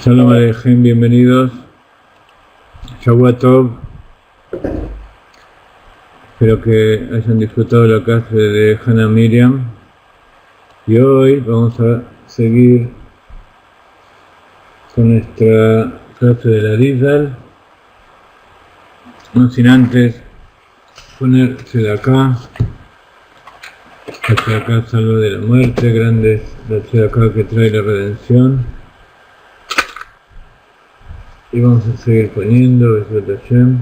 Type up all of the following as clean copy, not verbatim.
Shalom Aleichem, bienvenidos. Shavua Tov. Espero que hayan disfrutado la clase de Hannah Miriam. Y hoy vamos a seguir con nuestra clase de la Rizal. No sin antes ponerse de acá. Hacia acá salvo de la muerte, grandes de acá que trae la redención. Y vamos a seguir poniendo Besat Hashem.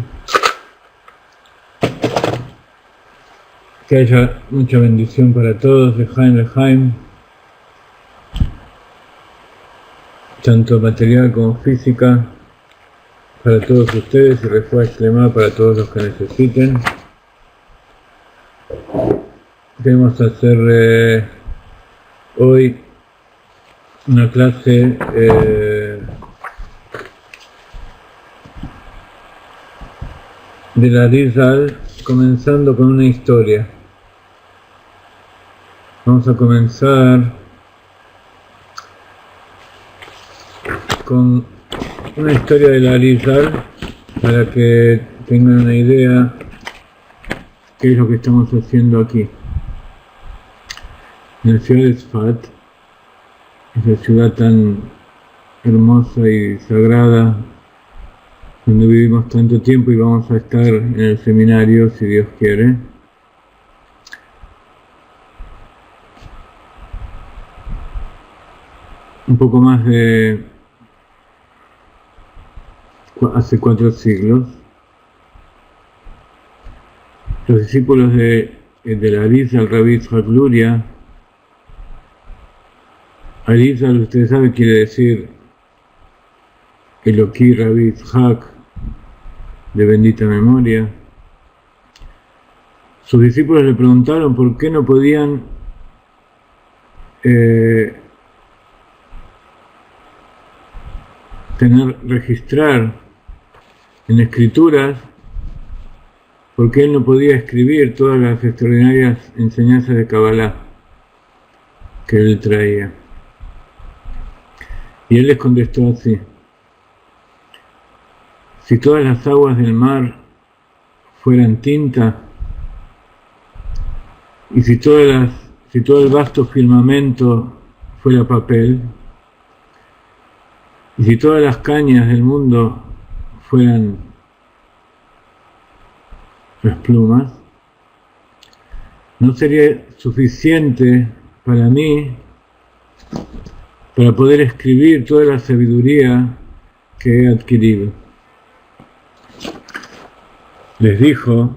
Que haya mucha bendición para todos, Lejaim, tanto material como física, para todos ustedes y refuá extrema para todos los que necesiten. Queremos hacer hoy una clase de la Rizal, comenzando con una historia. Vamos a comenzar con una historia de la Rizal para que tengan una idea qué es lo que estamos haciendo aquí. En la ciudad de Sfat, esa ciudad tan hermosa y sagrada, donde vivimos tanto tiempo y vamos a estar en el seminario, si Dios quiere. Un poco más de hace 4 siglos. Los discípulos de la Arizal, Rabbi Yitzhak Luria. Arizal, ustedes saben, quiere decir Eloquí Rabbi Yitzhak, de bendita memoria. Sus discípulos le preguntaron por qué no podían registrar en escrituras, por qué él no podía escribir todas las extraordinarias enseñanzas de Kabbalah que él traía. Y él les contestó así: si todas las aguas del mar fueran tinta, y si todo el vasto firmamento fuera papel, y si todas las cañas del mundo fueran las plumas, no sería suficiente para mí para poder escribir toda la sabiduría que he adquirido. Les dijo: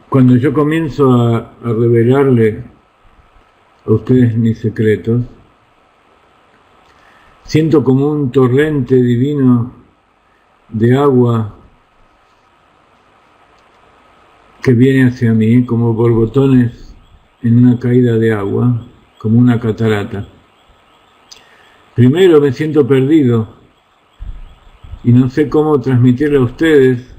cuando yo comienzo a revelarle a ustedes mis secretos, siento como un torrente divino de agua que viene hacia mí, como borbotones en una caída de agua, como una catarata. Primero me siento perdido y no sé cómo transmitirle a ustedes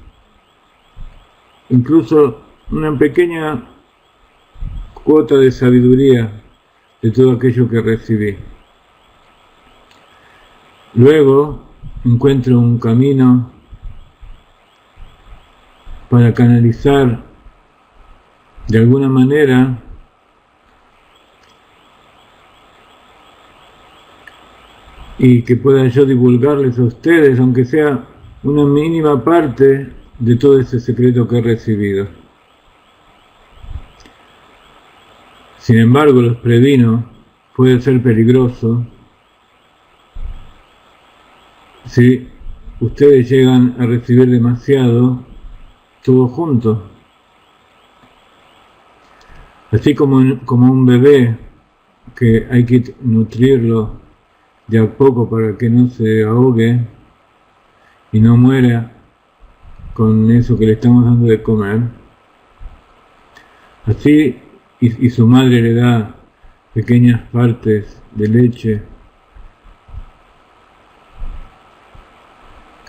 incluso una pequeña cuota de sabiduría de todo aquello que recibí. Luego encuentro un camino para canalizar de alguna manera y que pueda yo divulgarles a ustedes, aunque sea una mínima parte de todo ese secreto que he recibido. Sin embargo, los previno, puede ser peligroso si ustedes llegan a recibir demasiado todo junto. Así como un bebé que hay que nutrirlo de a poco para que no se ahogue y no muera con eso que le estamos dando de comer. Así, y su madre le da pequeñas partes de leche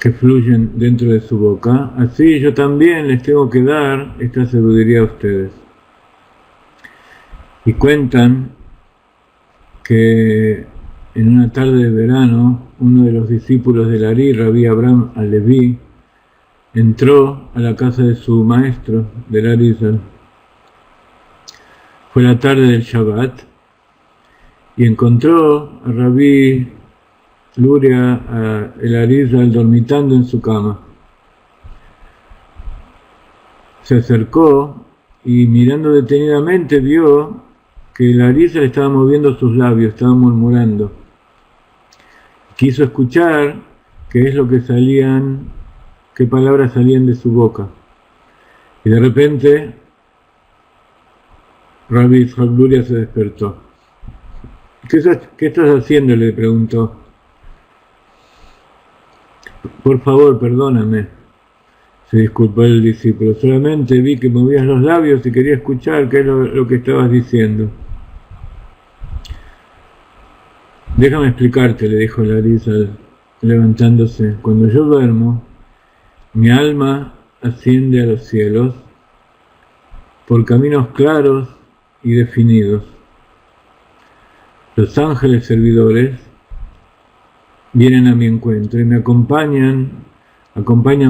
que fluyen dentro de su boca, así yo también les tengo que dar esta sabiduría a ustedes. Y cuentan que en una tarde de verano, uno de los discípulos del Ari, Rabbi Abraham Alevi, entró a la casa de su maestro, del Arizal. Fue la tarde del Shabbat y encontró a Rabbi Luria, el Arizal, dormitando en su cama. Se acercó y mirando detenidamente vio que el Arizal estaba moviendo sus labios, estaba murmurando. Quiso escuchar qué es lo que salían, qué palabras salían de su boca. Y de repente Rabbi Yitzhak Luria se despertó. ¿Qué estás haciendo?, le preguntó. Por favor, perdóname, se disculpó el discípulo. Solamente vi que movías los labios y quería escuchar qué es lo que estabas diciendo. Déjame explicarte, le dijo el Arizal, levantándose. Cuando yo duermo, mi alma asciende a los cielos por caminos claros y definidos. Los ángeles servidores vienen a mi encuentro y me acompañan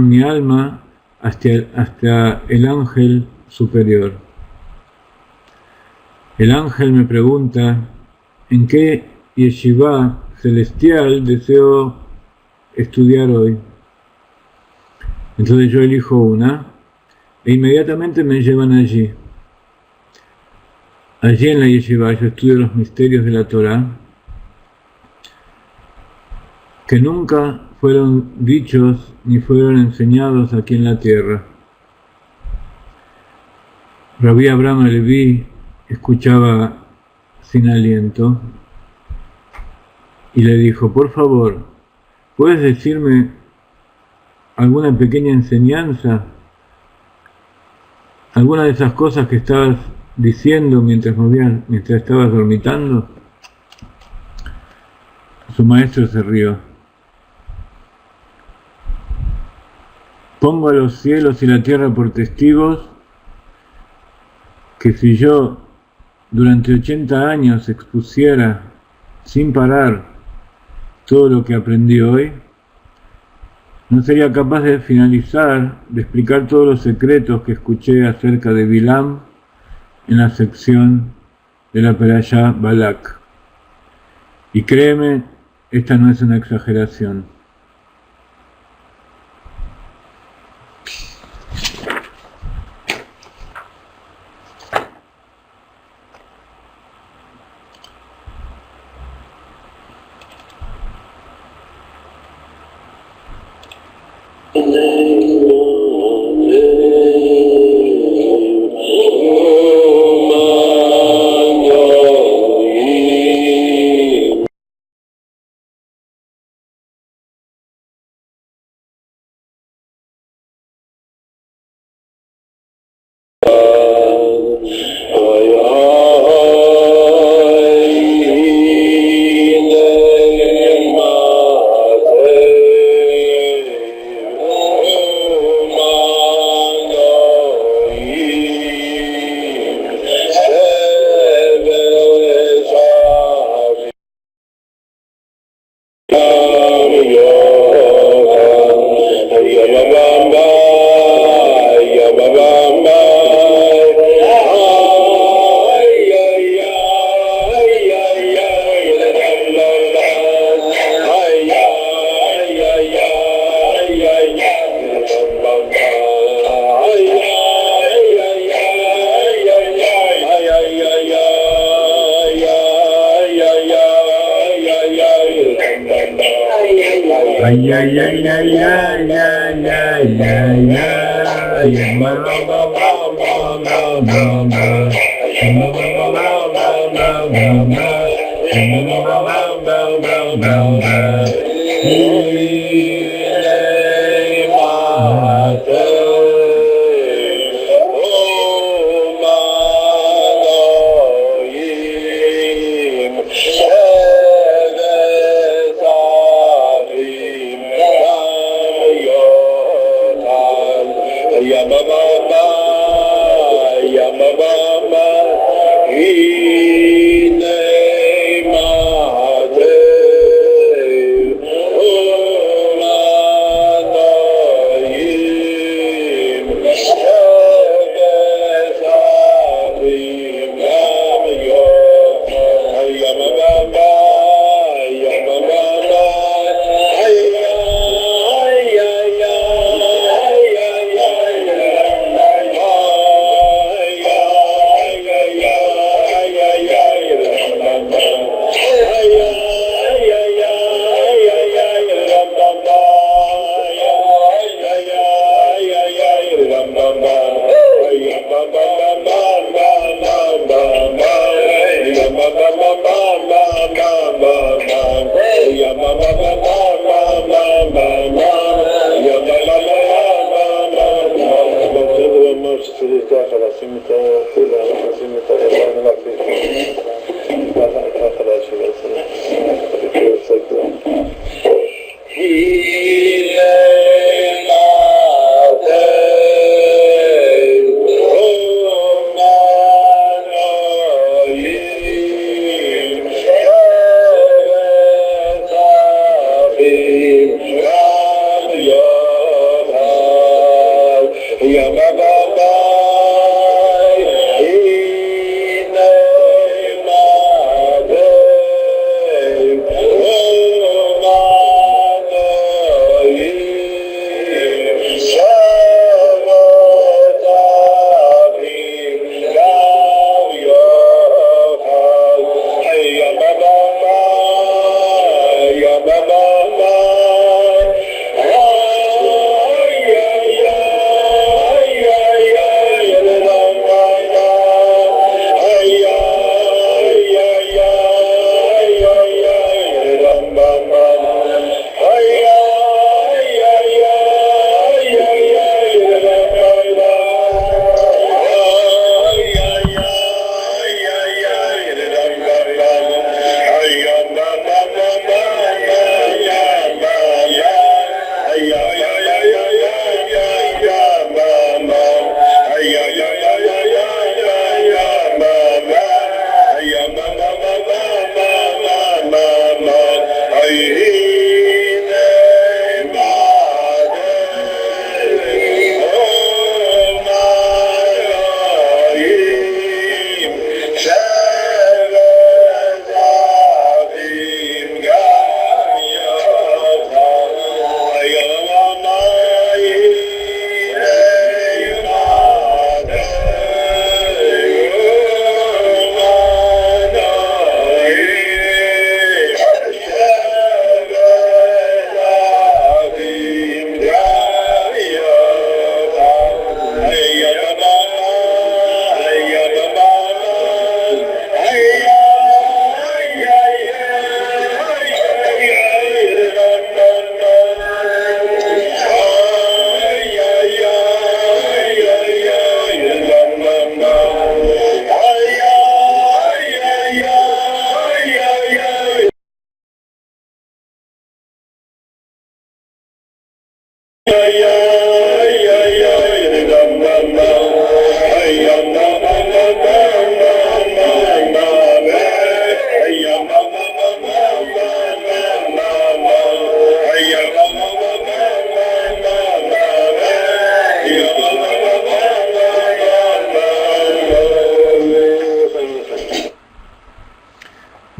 mi alma hasta el ángel superior. El ángel me pregunta en qué yeshiva celestial deseo estudiar hoy. Entonces yo elijo una e inmediatamente me llevan allí. Allí en la yeshiva yo estudio los misterios de la Torá que nunca fueron dichos ni fueron enseñados aquí en la tierra. Rabbi Abraham Alevi escuchaba sin aliento y le dijo: por favor, ¿puedes decirme alguna pequeña enseñanza? ¿Alguna de esas cosas que estabas diciendo mientras estabas dormitando? Su maestro se rió. Pongo a los cielos y la tierra por testigos que si yo durante 80 años expusiera sin parar todo lo que aprendí hoy, no sería capaz de finalizar, de explicar todos los secretos que escuché acerca de Bilam en la sección de la Perashá Balak. Y créeme, esta no es una exageración.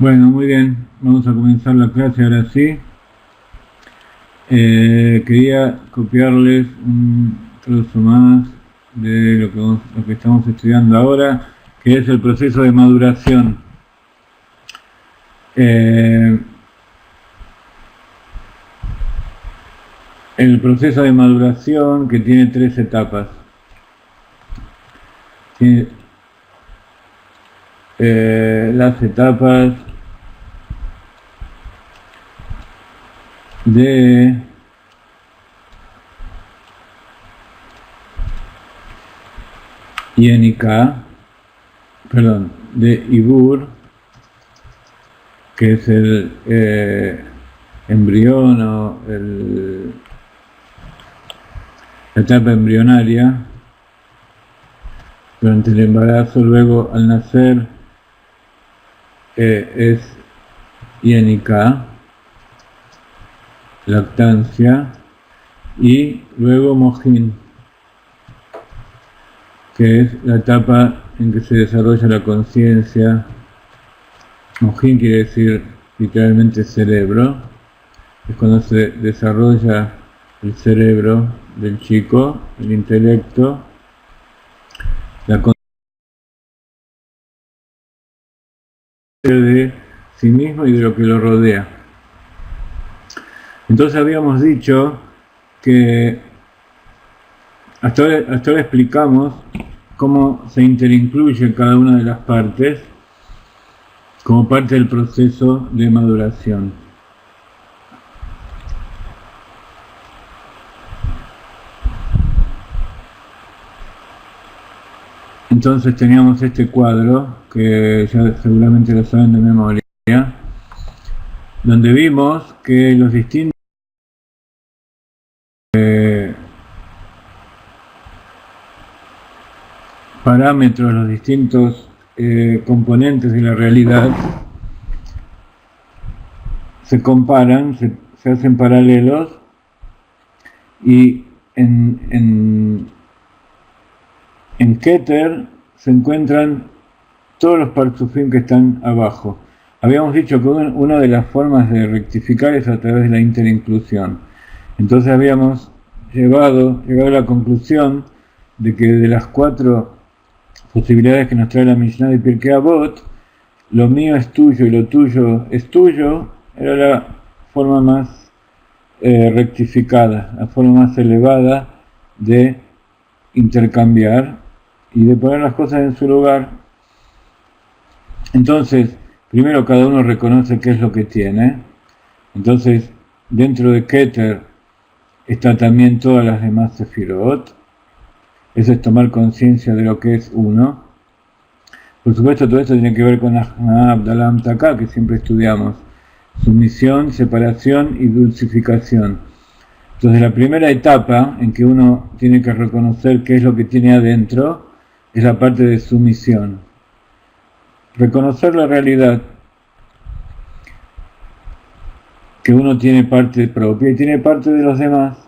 Bueno, muy bien, vamos a comenzar la clase ahora sí. Quería copiarles un trozo más de lo que estamos estudiando ahora, que es el proceso de maduración. El proceso de maduración, que tiene 3 etapas. Tiene las etapas de Yenika, de Ibur, que es el embrión o la etapa embrionaria durante el embarazo. Luego al nacer es Yenika, lactancia, y luego Mohin, que es la etapa en que se desarrolla la conciencia. Mohin quiere decir literalmente cerebro, es cuando se desarrolla el cerebro del chico, el intelecto, la conciencia de sí mismo y de lo que lo rodea. Entonces habíamos dicho que hasta ahora explicamos cómo se interincluye cada una de las partes como parte del proceso de maduración. Entonces teníamos este cuadro, que ya seguramente lo saben de memoria, donde vimos que los distintos parámetros, los distintos componentes de la realidad se comparan, se hacen paralelos, y en Keter se encuentran todos los Partsufim que están abajo. Habíamos dicho que una de las formas de rectificar es a través de la interinclusión. Entonces habíamos llegado a la conclusión de que de las 4 posibilidades que nos trae la Mishnah de Pirkei Avot, lo mío es tuyo y lo tuyo es tuyo, era la forma más rectificada, la forma más elevada de intercambiar y de poner las cosas en su lugar. Entonces, primero cada uno reconoce qué es lo que tiene. Entonces, dentro de Keter está también todas las demás Sefirot. Eso es tomar conciencia de lo que es uno. Por supuesto, todo esto tiene que ver con Ahna, Abdalá, Amtaká, que siempre estudiamos. Sumisión, separación y dulcificación. Entonces, la primera etapa en que uno tiene que reconocer qué es lo que tiene adentro es la parte de sumisión. Reconocer la realidad, que uno tiene parte propia y tiene parte de los demás.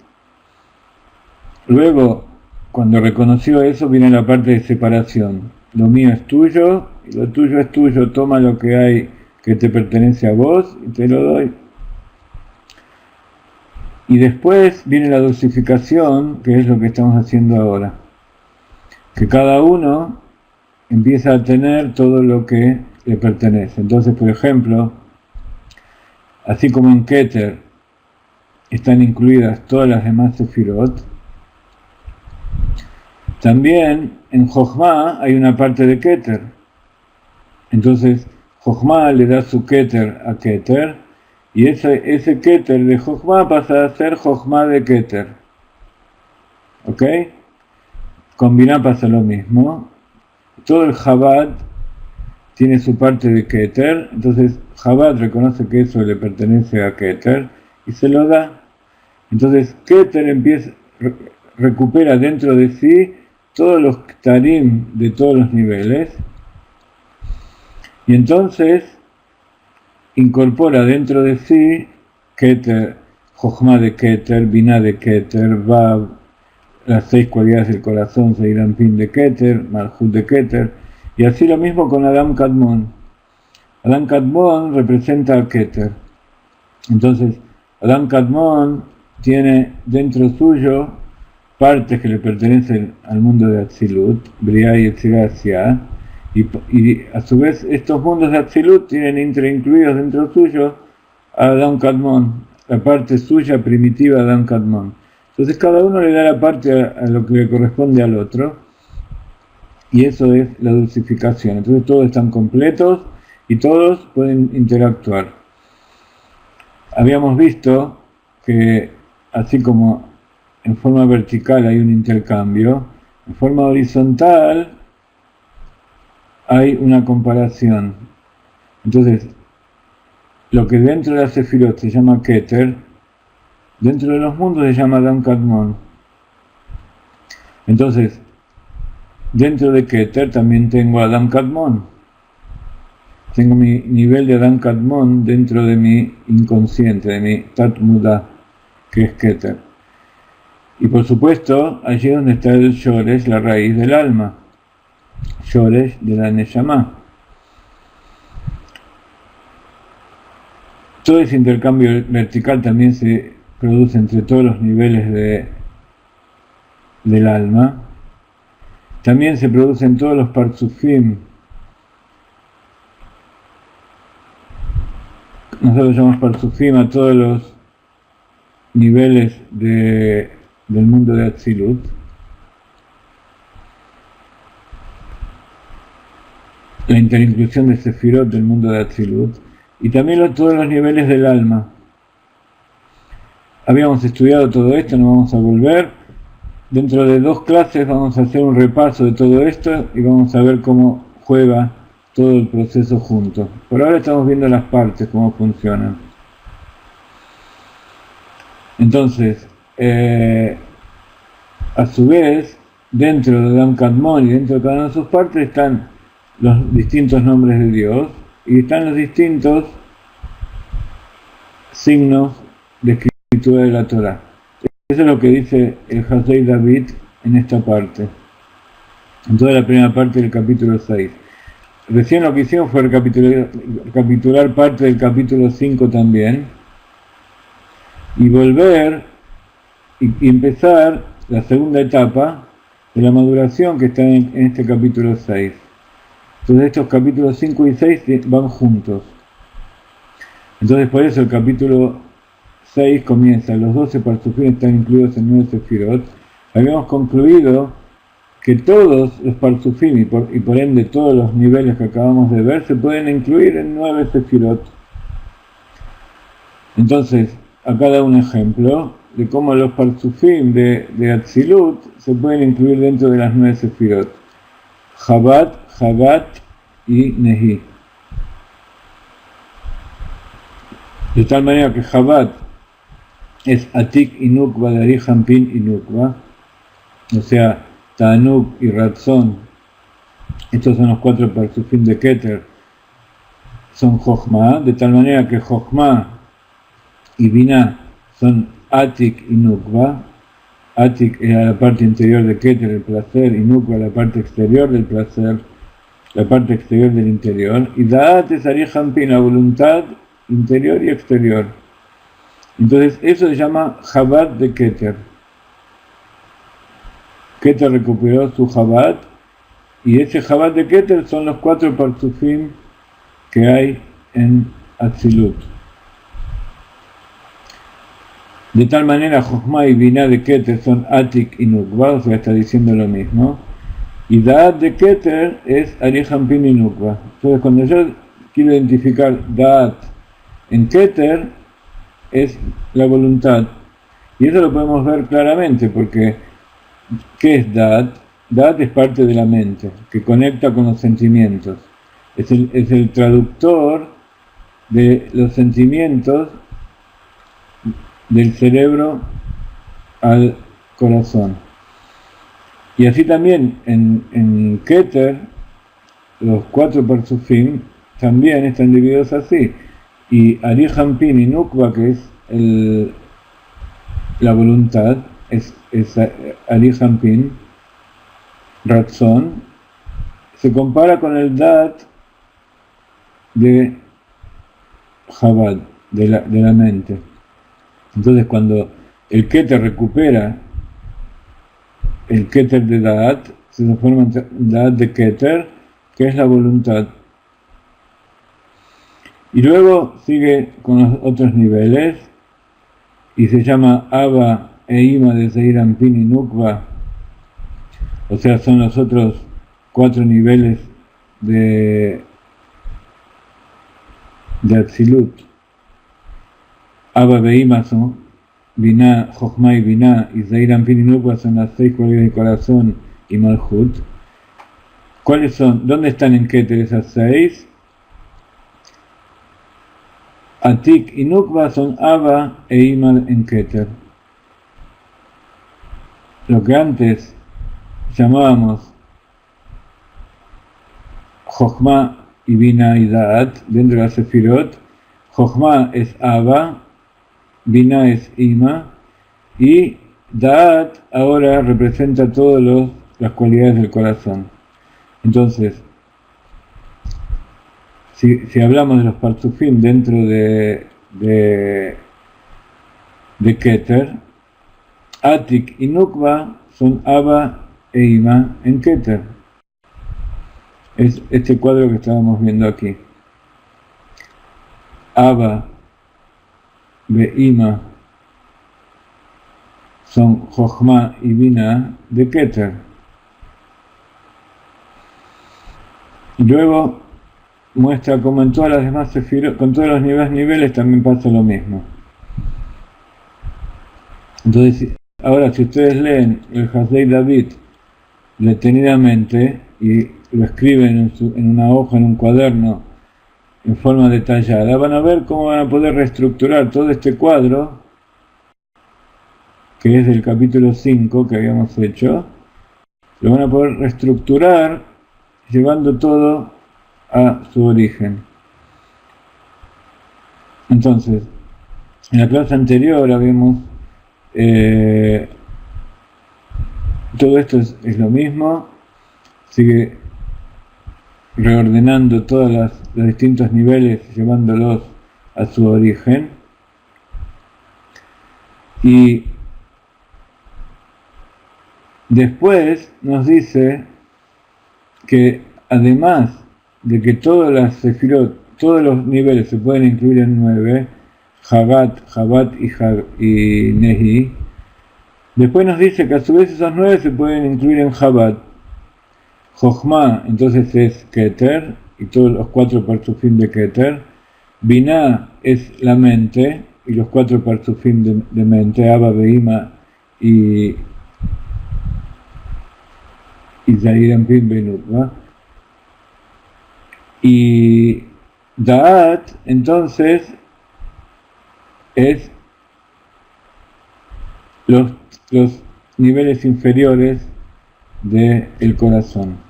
Luego, cuando reconoció eso, viene la parte de separación. Lo mío es tuyo y lo tuyo es tuyo. Toma lo que hay que te pertenece a vos y te lo doy. Y después viene la dulcificación, que es lo que estamos haciendo ahora. Que cada uno empieza a tener todo lo que le pertenece. Entonces, por ejemplo, así como en Keter están incluidas todas las demás Sefirot, también en Jochma hay una parte de Keter. Entonces, Jochma le da su Keter a Keter, y ese Keter de Jochma pasa a ser Jochma de Keter. ¿Ok? Con Binah pasa lo mismo. Todo el Chabad tiene su parte de Keter, entonces Chabad reconoce que eso le pertenece a Keter y se lo da. Entonces Keter recupera dentro de sí todos los Ktarim de todos los niveles, y entonces incorpora dentro de sí Keter, Jochma de Keter, Binah de Keter, Vav, las 6 cualidades del corazón, Seirampin de Keter, Malhut de Keter, y así lo mismo con Adam Kadmon. Adam Kadmon representa a Keter. Entonces, Adam Kadmon tiene dentro suyo partes que le pertenecen al mundo de Atzilut, Briah y Etzirasia, y a su vez estos mundos de Atzilut tienen incluidos dentro suyo a Adam Kadmon, la parte suya primitiva de Adam Kadmon. Entonces cada uno le da la parte a lo que le corresponde al otro, y eso es la dulcificación. Entonces todos están completos y todos pueden interactuar. Habíamos visto que así como en forma vertical hay un intercambio, en forma horizontal hay una comparación. Entonces, lo que dentro de la Sefirot se llama Keter, dentro de los mundos se llama Adam Kadmon. Entonces, dentro de Keter también tengo Adam Kadmon. Tengo mi nivel de Adam Kadmon dentro de mi inconsciente, de mi Tat Muda, que es Keter. Y por supuesto, allí es donde está el Shoresh, la raíz del alma. Shoresh de la Neshama. Todo ese intercambio vertical también se produce entre todos los niveles del alma. También se produce en todos los Partsufim. Nosotros llamamos Partsufim a todos los niveles del mundo de Atzilut. La interinclusión de Sefirot del mundo de Atzilut. Y también todos los niveles del alma. Habíamos estudiado todo esto, no vamos a volver. dentro de 2 clases vamos a hacer un repaso de todo esto y vamos a ver cómo juega todo el proceso junto. Por ahora estamos viendo las partes, cómo funcionan. Entonces, a su vez, dentro de Adam Kadmon y dentro de cada una de sus partes están los distintos nombres de Dios y están los distintos signos de escritura de la Torah. Eso es lo que dice el Hasei David en esta parte, en toda la primera parte del capítulo 6. Recién lo que hicimos fue recapitular parte del capítulo 5 también y volver y empezar la segunda etapa de la maduración que está en este capítulo 6. Entonces estos capítulos 5 y 6 van juntos. Entonces por eso el capítulo 6 comienza, los 12 parsufim están incluidos en 9 sefirot. Habíamos concluido que todos los parsufim y por ende todos los niveles que acabamos de ver se pueden incluir en 9 sefirot. Entonces, acá da un ejemplo de cómo los parsufim de Atzilut se pueden incluir dentro de las 9 sefirot. Chabad, Hagat y Nehi. De tal manera que Chabad es Atik y Nukva de Ari Hampin y Nukva, o sea, Ta'anuk y Ratzon. Estos son los 4 parsufim de Keter, son Jochma, de tal manera que Jochma y Binah son Atik y Nukva. Atik es la parte interior de Keter, el placer, y Nukva la parte exterior del placer, la parte exterior del interior. Y Da'at es Ari Hampin, la voluntad interior y exterior. Entonces eso se llama Chabad de Keter. Keter recuperó su Chabad y ese Chabad de Keter son los 4 parsufim que hay en Atzilut. De tal manera Jochma y Binah de Keter son Atik y Nukva, o sea, está diciendo lo mismo. Y Da'at de Keter es Ari Hampin y Nukva. Entonces cuando yo quiero identificar Da'at en Keter, es la voluntad. Y eso lo podemos ver claramente porque ¿qué es Da'at? Da'at es parte de la mente, que conecta con los sentimientos. Es el traductor de los sentimientos del cerebro al corazón. Y así también en Keter, los 4 parsufim también están divididos así. Y Ari Hampin y Nukva, que es la voluntad, es Ari Hampin, Ratzon, se compara con el Da'at de Chabad, de la mente. Entonces cuando el Keter recupera el Keter de Da'at, se transforma en Da'at de Keter, que es la voluntad. Y luego sigue con los otros niveles y se llama Abba e Ima de Zeir Anpin y Nukva, o sea, son los otros 4 niveles de Atzilut. Abba e Ima son Binah, Jochma y Binah, y Zeir Anpin y Nukva son las 6 cualidades del corazón y Malhut. ¿Cuáles son? ¿Dónde están en Keter esas 6? Atik y Nukva son Abba e Ima en Keter. Lo que antes llamábamos Jochma y Binah y Da'at dentro de la Sefirot. Jochma es Abba, Binah es Ima y Da'at ahora representa todas las cualidades del corazón. Entonces, si hablamos de los parsufim dentro de Keter, Atik y Nukva son Abba e Ima en Keter. Es este cuadro que estábamos viendo aquí. Abba e Ima son Jochma y Binah de Keter. Y luego muestra como en todas las demás sefirot, con todos los niveles también pasa lo mismo. Entonces ahora si ustedes leen el Hasdei David detenidamente y lo escriben en una hoja, en un cuaderno, en forma detallada, van a ver cómo van a poder reestructurar todo este cuadro, que es del capítulo 5 que habíamos hecho, lo van a poder reestructurar llevando todo a su origen. Entonces, en la clase anterior habíamos todo esto es lo mismo, sigue reordenando todos los distintos niveles, llevándolos a su origen. Y después nos dice que además de que todas las sefirot, todos los niveles se pueden incluir en 9, Jabat y Nehi, después nos dice que a su vez esos 9 se pueden incluir en Jabat. Jochma, entonces es Keter, y todos los 4 parsufim de Keter. Binah es la mente, y los 4 parsufim de mente, Abba, Beima y Zair Anpin Benut, ¿va? Y Da'at, entonces, es los niveles inferiores del corazón.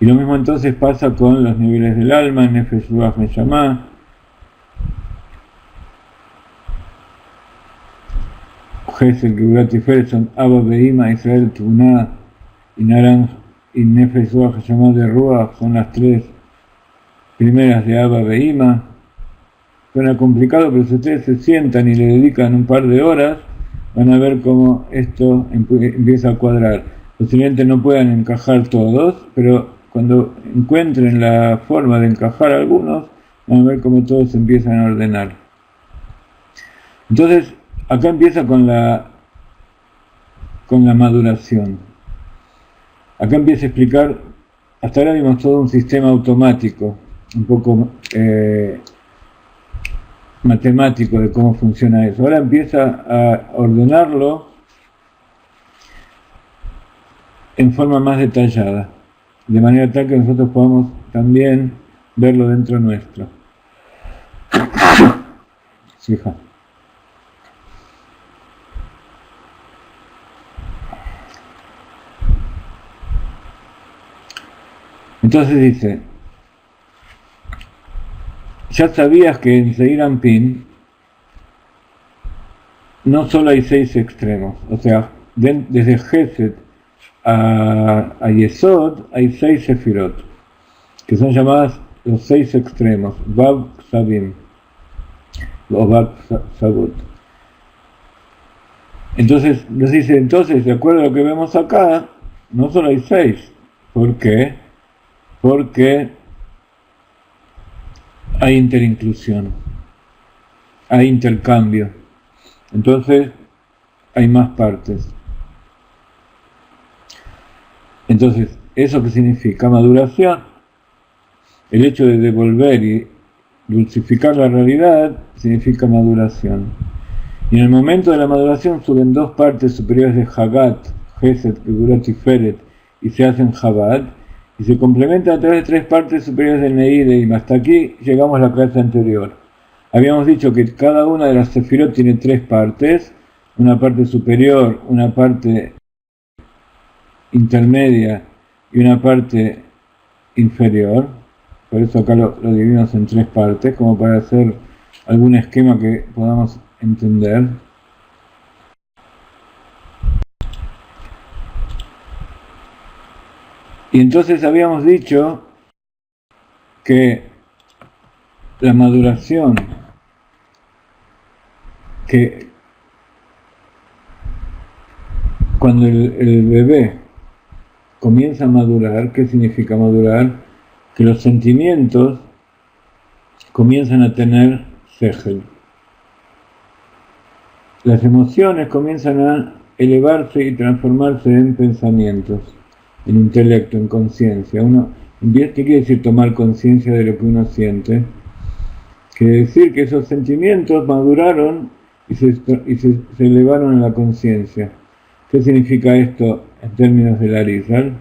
Y lo mismo entonces pasa con los niveles del alma, Nefesh Ruach Neshama, Gesed, Geburat Tiferet, son Abba, Beima, Israel, Tbuná y Naran y Nefesh Ruach Neshama de Ruach, son las 3 primeras de Abba, Beima. Suena complicado, pero si ustedes se sientan y le dedican un par de horas, van a ver cómo esto empieza a cuadrar. Posiblemente no puedan encajar todos, pero cuando encuentren la forma de encajar algunos, van a ver cómo todos se empiezan a ordenar. Entonces, acá empieza con la maduración. Acá empieza a explicar, hasta ahora vimos todo un sistema automático, un poco matemático de cómo funciona eso. Ahora empieza a ordenarlo en forma más detallada, de manera tal que nosotros podamos también verlo dentro nuestro. Fija. Entonces dice, ya sabías que en Zeir Anpin no solo hay 6 extremos, o sea, desde Gesed a Yesod hay 6 sefirot, que son llamadas los 6 extremos, Vav Savim, o Vav Savut. Entonces, nos dice, de acuerdo a lo que vemos acá, no solo hay 6. ¿Por qué? Porque hay interinclusión, hay intercambio, entonces hay más partes. Entonces, ¿eso qué significa? Maduración. El hecho de devolver y dulcificar la realidad significa maduración. Y en el momento de la maduración suben 2 partes superiores de Hagat, Gesed, Geburat y Tiferet, y se hacen Jabat, y se complementa a través de 3 partes superiores del Nehi de Ima. Hasta aquí llegamos a la clase anterior. Habíamos dicho que cada una de las sefirot tiene 3 partes, una parte superior, una parte intermedia y una parte inferior. Por eso acá lo dividimos en 3 partes, como para hacer algún esquema que podamos entender. Y entonces habíamos dicho que la maduración, que cuando el bebé comienza a madurar, ¿qué significa madurar? Que los sentimientos comienzan a tener sejel. Las emociones comienzan a elevarse y transformarse en pensamientos, en intelecto, en conciencia. ¿Qué quiere decir tomar conciencia de lo que uno siente? Quiere decir que esos sentimientos maduraron se elevaron a la conciencia. ¿Qué significa esto en términos del Arizal?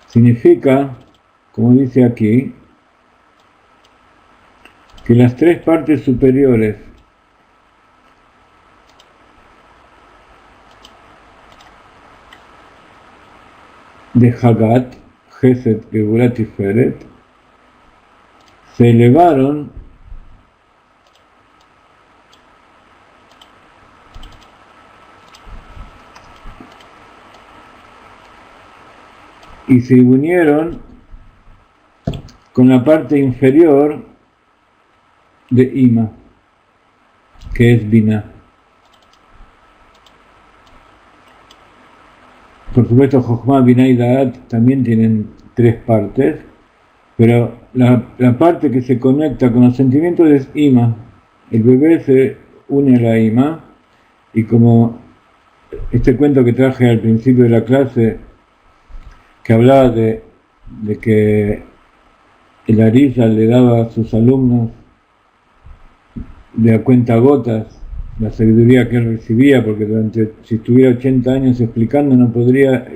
Significa, como dice aquí, que las tres partes superiores de Hagat, Gesed, Geburat y Feret, se elevaron y se unieron con la parte inferior de Ima, que es Binah. Por supuesto, Jochma, Binah y Da'at también tienen tres partes, pero la parte que se conecta con los sentimientos es Ima. El bebé se une a la Ima, y como este cuento que traje al principio de la clase, que hablaba de que el Arizal le daba a sus alumnos de a cuentagotas la sabiduría que él recibía, porque si estuviera 80 años explicando no podría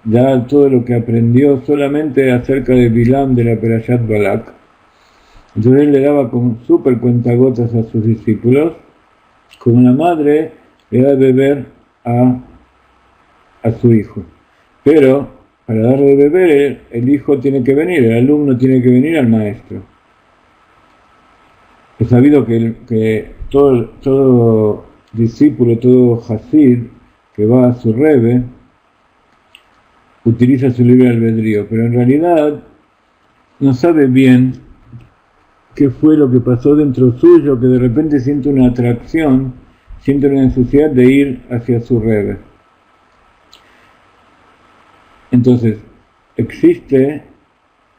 dar todo lo que aprendió solamente acerca de Bilam de la Perashat Balak. Entonces él le daba con súper cuentagotas a sus discípulos, como una madre le da de beber a su hijo. Pero para darle de beber el hijo tiene que venir, el alumno tiene que venir al maestro. Es sabido que todo discípulo, todo Hasid que va a su Rebbe, utiliza su libre albedrío, pero en realidad no sabe bien qué fue lo que pasó dentro suyo, que de repente siente una atracción, siente una necesidad de ir hacia su Rebbe. Entonces, existe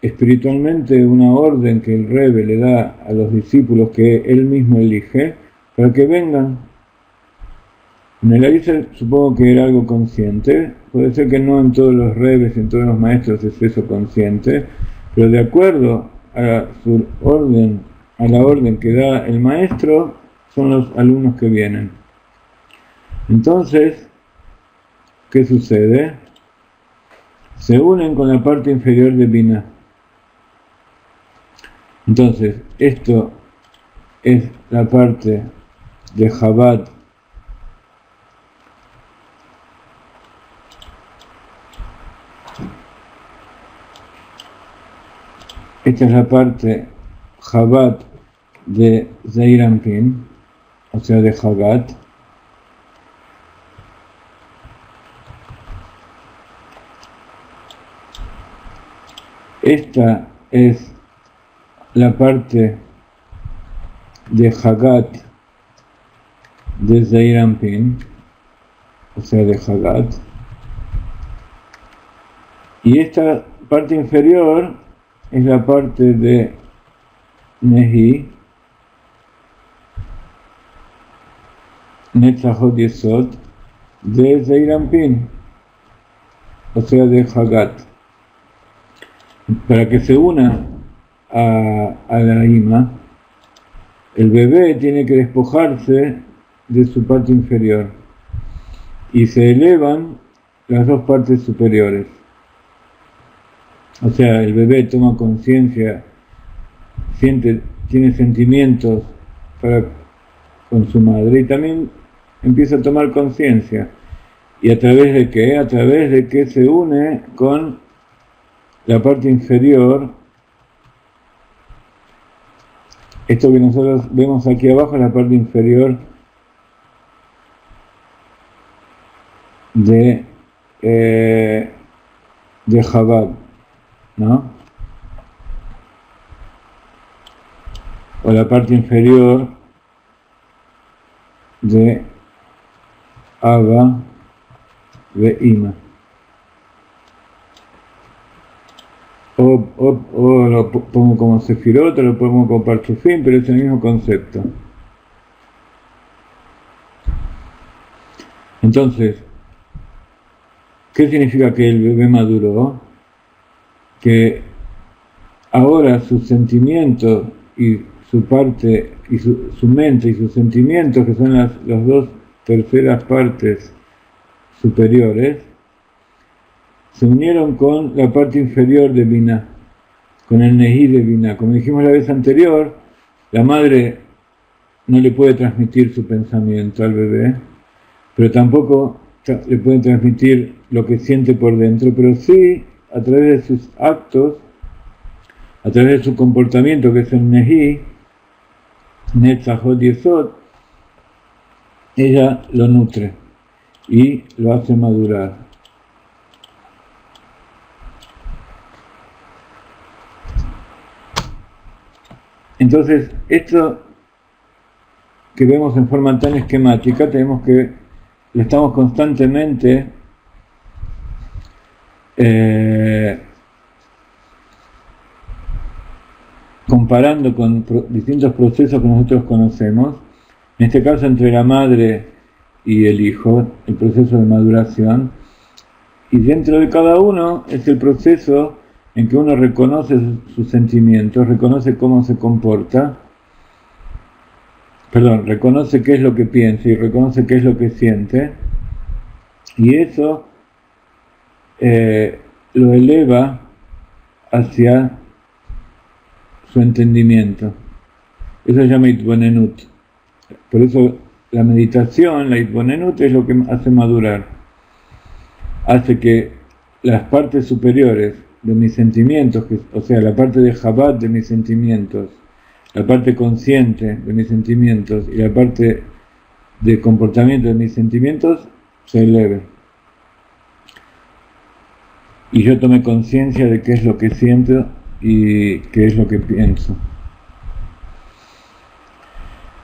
espiritualmente una orden que el Rebbe le da a los discípulos que él mismo elige para que vengan. En el Arizal supongo que era algo consciente, puede ser que no en todos los Rebbes, en todos los maestros es eso consciente, pero de acuerdo a su orden, a la orden que da el maestro, son los alumnos que vienen. Entonces, ¿qué sucede? Se unen con la parte inferior de Binah. Entonces, esto es la parte de Chabad esta es la parte Chabad de Zeir Anpin, o sea de Hagat. Esta es la parte de Hagat de Zeir Anpin, o sea de Hagat. Y esta parte inferior es la parte de Nehi, Netzachot Yesod, de Zeir Anpin, o sea de Hagat. Para que se una a la Ima, el bebé tiene que despojarse de su parte inferior y se elevan las dos partes superiores. O sea, el bebé toma conciencia, tiene sentimientos con su madre y también empieza a tomar conciencia. ¿Y a través de qué? A través de que se une con la parte inferior. Esto que nosotros vemos aquí abajo es la parte inferior de Chabad, ¿no? O la parte inferior de Abba de Ima. O lo pongo como Sefirot, o lo pongo como Parchufim, pero es el mismo concepto. Entonces, ¿qué significa que el bebé maduró? Que ahora sus sentimientos y su parte y su mente y sus sentimientos, que son las dos terceras partes superiores, se unieron con la parte inferior de Binah, con el Nehi de Binah. Como dijimos la vez anterior, la madre no le puede transmitir su pensamiento al bebé, pero tampoco le puede transmitir lo que siente por dentro, pero sí a través de sus actos, a través de su comportamiento, que es el Nehi, Netzachot Yesod, ella lo nutre y lo hace madurar. Entonces, esto que vemos en forma tan esquemática, lo estamos constantemente comparando con distintos procesos que nosotros conocemos, en este caso entre la madre y el hijo, el proceso de maduración, y dentro de cada uno es el proceso en que uno reconoce sus sentimientos, reconoce cómo se comporta, reconoce qué es lo que piensa y reconoce qué es lo que siente, y eso lo eleva hacia su entendimiento. Eso se llama Itbonenut. Por eso la meditación, la Itbonenut, es lo que hace madurar. Hace que las partes superiores de mis sentimientos, o sea, la parte de Chabad de mis sentimientos, la parte consciente de mis sentimientos y la parte de comportamiento de mis sentimientos, se eleve. Y yo tome conciencia de qué es lo que siento y qué es lo que pienso.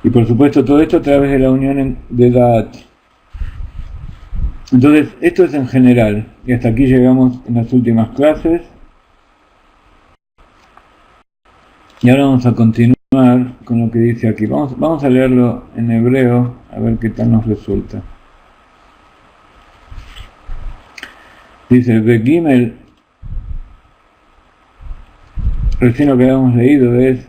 Y por supuesto todo esto a través de la unión de Da'at. Entonces, esto es en general, y hasta aquí llegamos en las últimas clases. Y ahora vamos a continuar con lo que dice aquí. Vamos a leerlo en hebreo, a ver qué tal nos resulta. Dice, Begimel, recién lo que habíamos leído es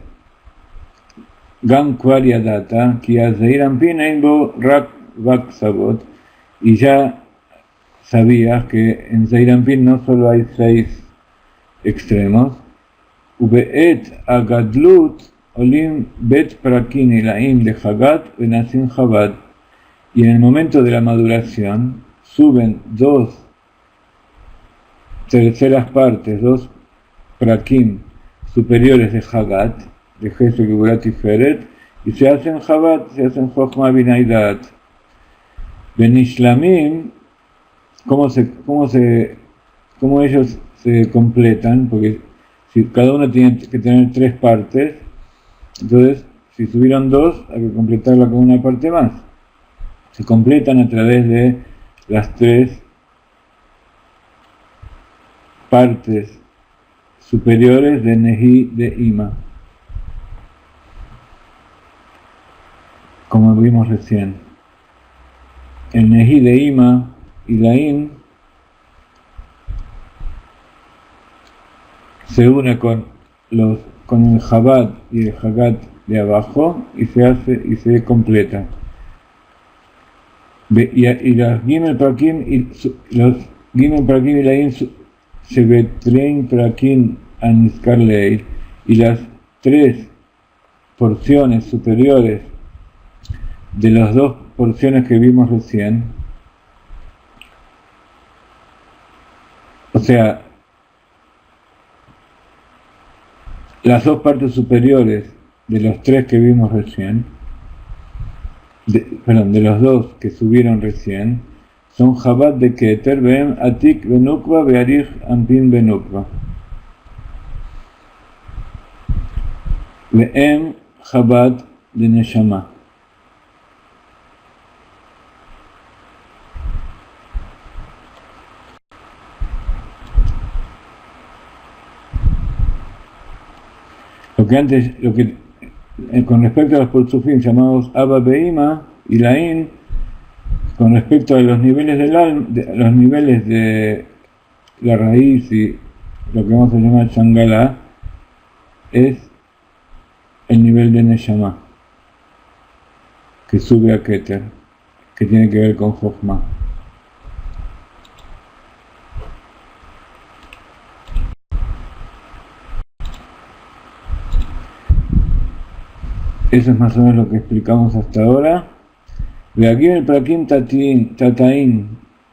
Gam Kwaria Data, Kiazeiram Pinainbo Rak Vaksabot, y ya sabías que en Zeirampin no solo hay 6 extremos, Ubeet Agadlut Olim Bet Prakin Elaim de Hagat Benasim Chabad, y en el momento de la maduración suben 2 terceras partes, 2 Prakim superiores de Hagat, de Gesed Geburat y Feret, y se hacen Chabad, se hacen Chochma Binaidat. Benishlamim, cómo ellos se completan, porque si cada uno tiene que tener 3 partes, entonces si subieron 2 hay que completarla con una parte más. Se completan a través de las 3 partes superiores de Nehi de Ima, como vimos recién. El Nehi de Ima y la In se une con el Chabad y el Hagat de abajo y se completa. Y las Gimel Prakim y la In se betrein Prakim Aniskar Lei, y las 3 porciones superiores de las 2 porciones que vimos recién, o sea, las 2 partes superiores de los 3 que vimos recién, de los 2 que subieron recién, son Chabad de Keter, Be'em Atik Benukva, Be'arich Ampin Benukva. Be'em Chabad de Neshama. Con respecto a los Porzufim llamados Abba Beima y Lain, con respecto a los niveles del alma, los niveles de la raíz y lo que vamos a llamar Shangala, es el nivel de Neshama, que sube a Keter, que tiene que ver con Jochma. Eso es más o menos lo que explicamos hasta ahora. Aquí el Prakim Tatain,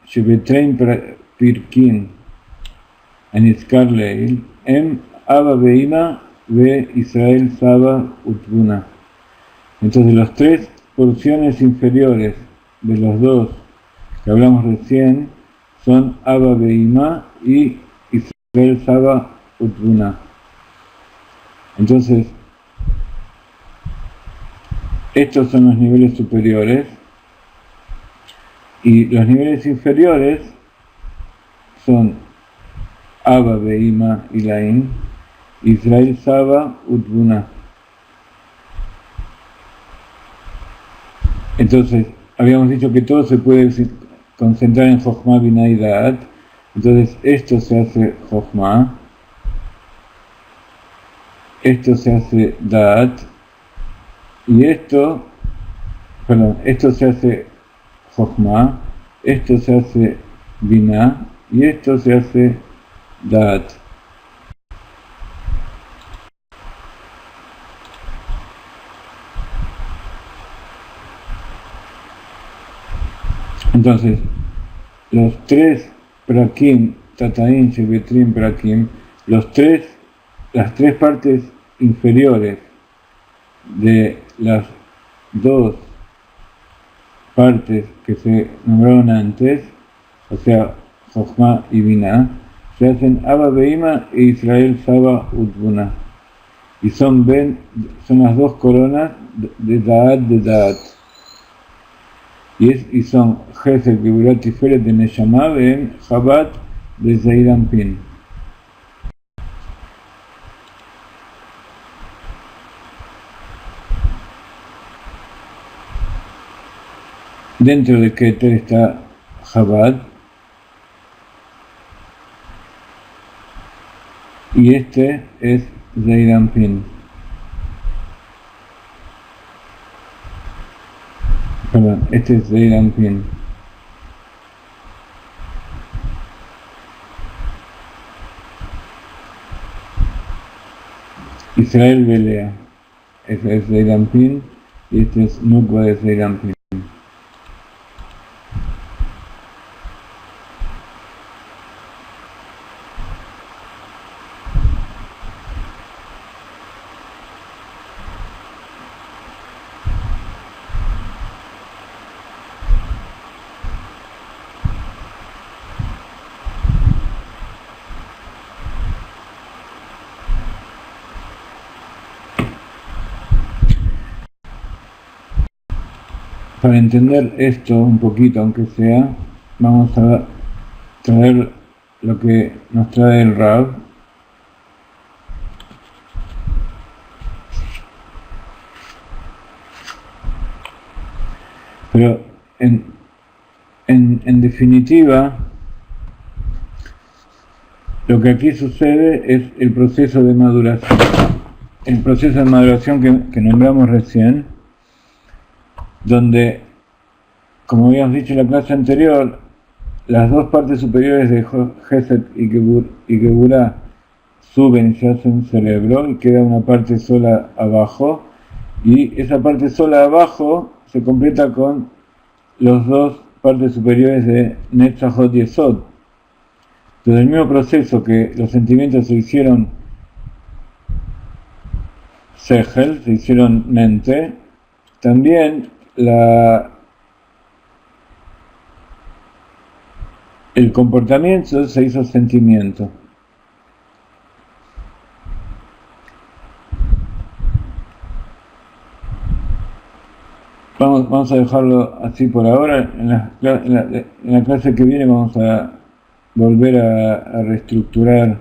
Shebetrein Pirkin, Anitzkar Leil, Abba Beima, Ve Israel Saba Utbuna. Entonces las tres porciones inferiores de los dos que hablamos recién son Abba Beima y Israel Saba Utbuna. Entonces, estos son los niveles superiores y los niveles inferiores son Abba Beima y Laim, Israel Saba Utbuna. Entonces, habíamos dicho que todo se puede concentrar en Jochma, Binah y Da'at. Entonces, esto se hace Jochma, esto se hace Da'at, y esto se hace Jochma, esto se hace Binah, y esto se hace Da'at. Entonces, los tres Prakim, Tataim, Shebetrim, Prakim, las tres partes inferiores de las dos partes que se nombraron antes, o sea, Jochma y Binah, se hacen Abba Beima e Israel Saba Utbuna, y son las dos coronas de Da'at, y son Gesed, Geburat y Tiferet de Neshama, Ben Chabad de Zeir Anpin. Dentro de Keter está Chabad, y este es Zeir Anpin. Perdón, este es Zeir Anpin. Israel Belea, este es Zeir Anpin, y este es Nukba de Zeir Anpin. Para entender esto un poquito, aunque sea, vamos a traer lo que nos trae el Rab. Pero en definitiva, lo que aquí sucede es el proceso de maduración. El proceso de maduración que nombramos recién, donde, como habíamos dicho en la clase anterior, las dos partes superiores de Gesed y Geburah suben y se hacen cerebro, y queda una parte sola abajo, y esa parte sola abajo se completa con las dos partes superiores de Netzachot y Esod. Desde el mismo proceso que los sentimientos se hicieron Sechel, se hicieron mente, también el comportamiento se hizo sentimiento. Vamos a dejarlo así por ahora. En la clase que viene vamos a volver a reestructurar,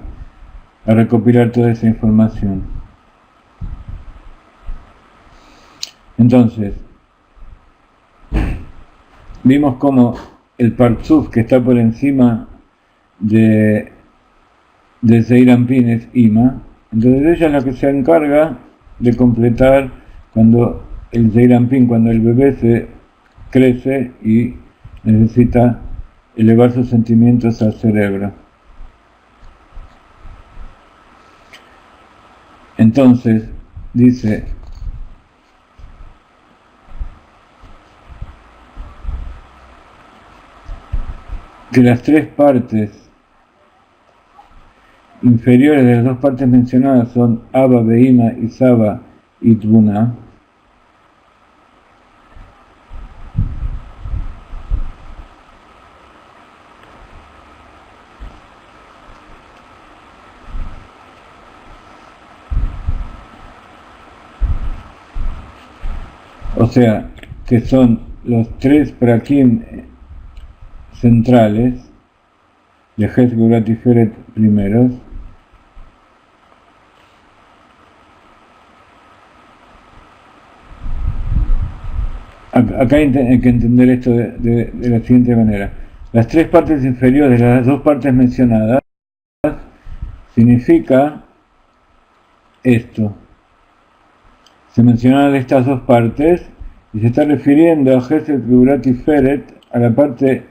a recopilar toda esa información. Entonces, vimos cómo el Partzuf que está por encima de Zeir Anpin es Ima. Entonces ella es la que se encarga de completar cuando el Zeir Anpin, cuando el bebé se crece y necesita elevar sus sentimientos al cerebro. Entonces, dice, que las tres partes inferiores de las dos partes mencionadas son Abba, Beima y Saba y Tbuna. O sea, que son los tres prakim centrales de Jes Geurat Tiferet primeros, acá hay que entender esto de la siguiente manera. Las tres partes inferiores de las dos partes mencionadas significa esto. Se mencionan estas dos partes y se está refiriendo a Jesed Geurat Tiferet, a la parte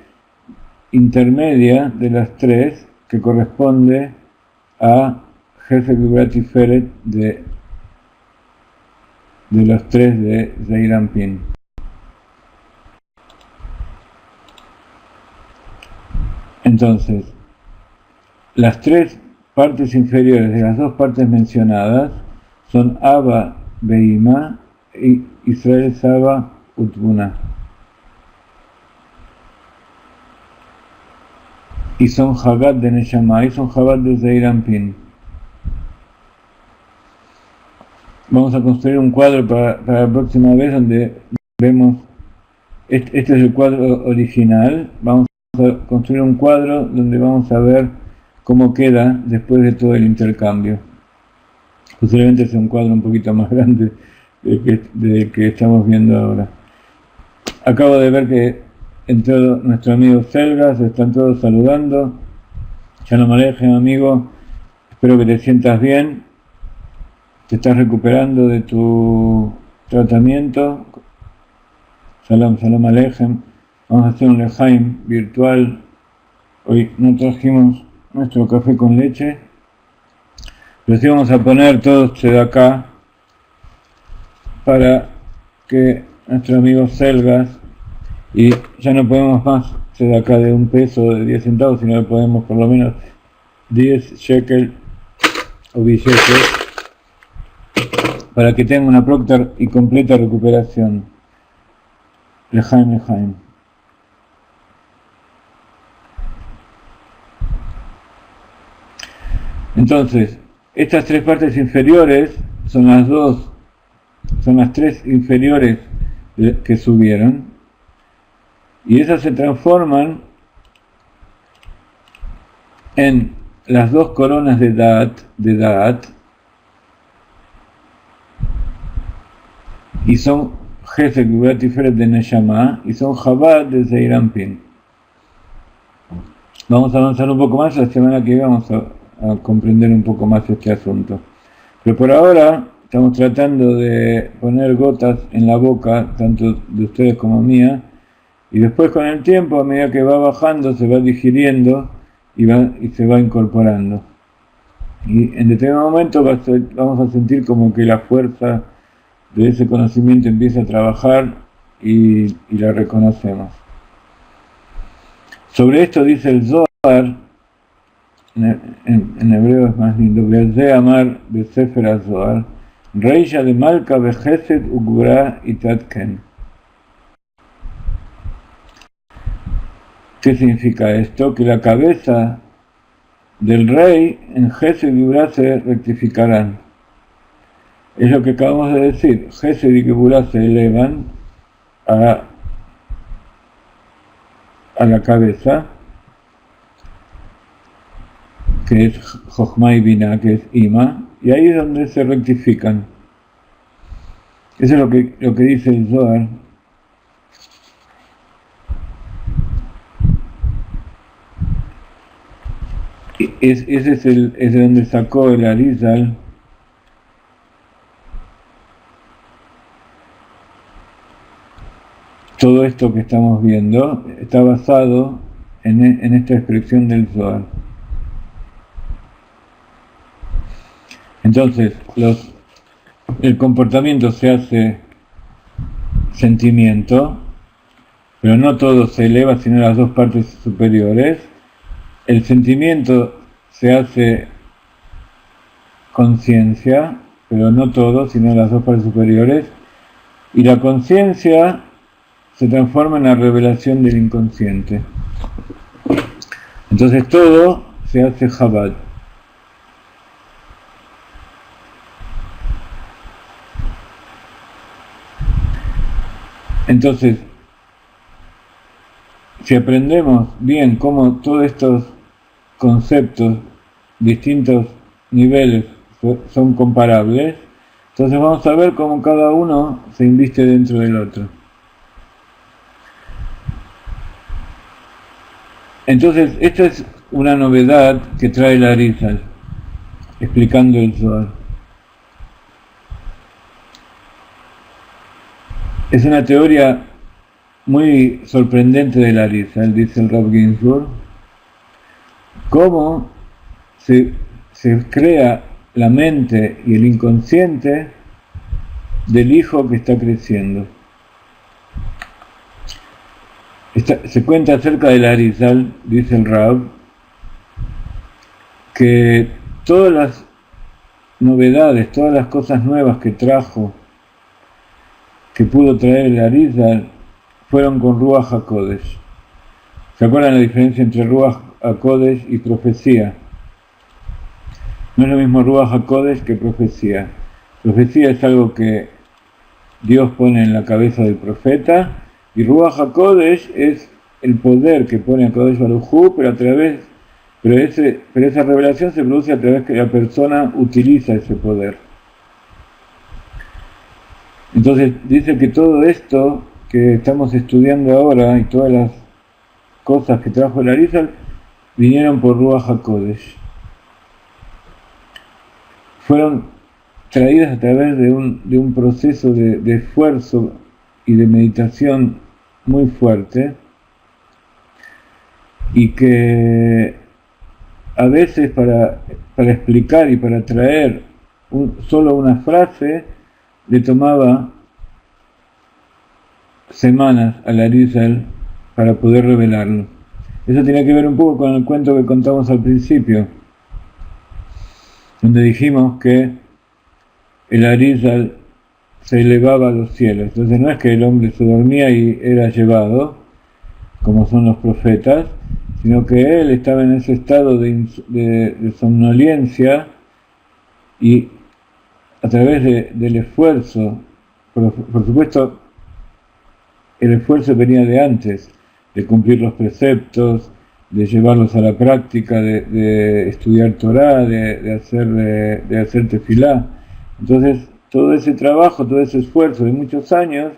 intermedia de las tres, que corresponde a Jesed Geurat Tiferet de los tres de Zeir Anpin. Entonces, las tres partes inferiores de las dos partes mencionadas son Abba, Beima y Israel, Saba, Utbuna. Y son Hagat de Neshama, y son Hagat de Zeir Anpin. Vamos a construir un cuadro para la próxima vez donde vemos, este es el cuadro original, vamos a construir un cuadro donde vamos a ver cómo queda después de todo el intercambio. Posiblemente sea un cuadro un poquito más grande del que estamos viendo ahora. Acabo de ver que entró nuestro amigo Selga, se están todos saludando. Shalom Aleichem, amigo, espero que te sientas bien, te estás recuperando de tu tratamiento. Shalom Aleichem. Vamos a hacer un lejaim virtual. Hoy no trajimos nuestro café con leche, pero sí vamos a poner todos de acá para que nuestro amigo Selgas, y ya no podemos más de acá de un peso de 10 centavos, sino que podemos por lo menos 10 shekel o billetes para que tenga una pronta y completa recuperación. Lejaim. Entonces, estas tres partes inferiores son las tres inferiores que subieron, y esas se transforman en las dos coronas de Da'at, y son Jesed Geurat Tiferet de Neshama, y son Chabad de Zeir Anpin. Vamos a avanzar un poco más, la semana que viene vamos a comprender un poco más este asunto. Pero por ahora estamos tratando de poner gotas en la boca, tanto de ustedes como mía, y después con el tiempo, a medida que va bajando, se va digiriendo y se va incorporando. Y en determinado momento vamos a sentir como que la fuerza de ese conocimiento empieza a trabajar y la reconocemos. Sobre esto dice el Zohar, en hebreo es más lindo, Be'alze Amar Besefer HaZohar, Reisha de Malka Bechesed Ugura Itatken. ¿Qué significa esto? Que la cabeza del rey en Gesed y Gevurá se rectificarán. Es lo que acabamos de decir. Gesed y Gevurá se elevan a la cabeza, que es Jochma y Binah, que es Ima, y ahí es donde se rectifican. Eso es lo que dice el Zohar. Ese es de donde sacó el Arizal todo esto que estamos viendo está basado en esta expresión del Zohar. Entonces, el comportamiento se hace sentimiento, pero no todo se eleva, sino las dos partes superiores. El sentimiento se hace conciencia, pero no todo, sino las dos partes superiores. Y la conciencia se transforma en la revelación del inconsciente. Entonces todo se hace Chabad. Entonces, si aprendemos bien cómo todos estos conceptos, distintos niveles, son comparables, entonces vamos a ver cómo cada uno se inviste dentro del otro. Entonces, esta es una novedad que trae la Arizal, explicando el Zohar. Es una teoría muy sorprendente de la Arizal, dice el Rav Ginsburg, cómo se crea la mente y el inconsciente del hijo que está creciendo. Se cuenta acerca de la Arizal, dice el Rav, que todas las novedades, todas las cosas nuevas que pudo traer el Arizal, fueron con Ruach HaKodesh. ¿Se acuerdan la diferencia entre Ruach HaKodesh y profecía? No es lo mismo Ruach HaKodesh que profecía. Profecía es algo que Dios pone en la cabeza del profeta, y Ruach HaKodesh es el poder que pone a Kadosh Baruj Hu, pero esa revelación se produce a través que la persona utiliza ese poder. Entonces dice que todo esto que estamos estudiando ahora y todas las cosas que trajo el Arizal vinieron por Ruach HaKodesh. Fueron traídas a través de un proceso de esfuerzo y de meditación muy fuerte, y que a veces para explicar y para traer solo una frase le tomaba semanas al Arizal para poder revelarlo. Eso tiene que ver un poco con el cuento que contamos al principio, donde dijimos que el Arizal se elevaba a los cielos. Entonces no es que el hombre se dormía y era llevado, como son los profetas, sino que él estaba en ese estado de somnolencia, y a través del esfuerzo, por supuesto, el esfuerzo venía de antes, de cumplir los preceptos, de llevarlos a la práctica, de estudiar Torah, de hacer tefilá. Entonces, todo ese trabajo, todo ese esfuerzo de muchos años,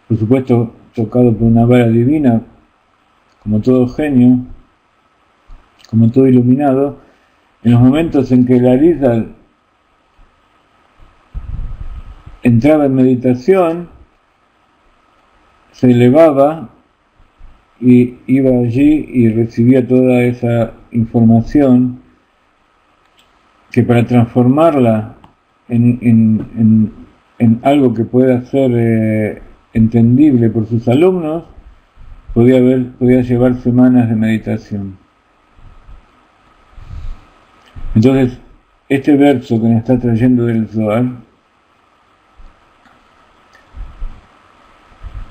por supuesto tocado por una vara divina, como todo genio, como todo iluminado, en los momentos en que el Arizal entraba en meditación, se elevaba y iba allí y recibía toda esa información que, para transformarla en algo que pueda ser entendible por sus alumnos, podía llevar semanas de meditación. Entonces, este verso que nos está trayendo del Zohar,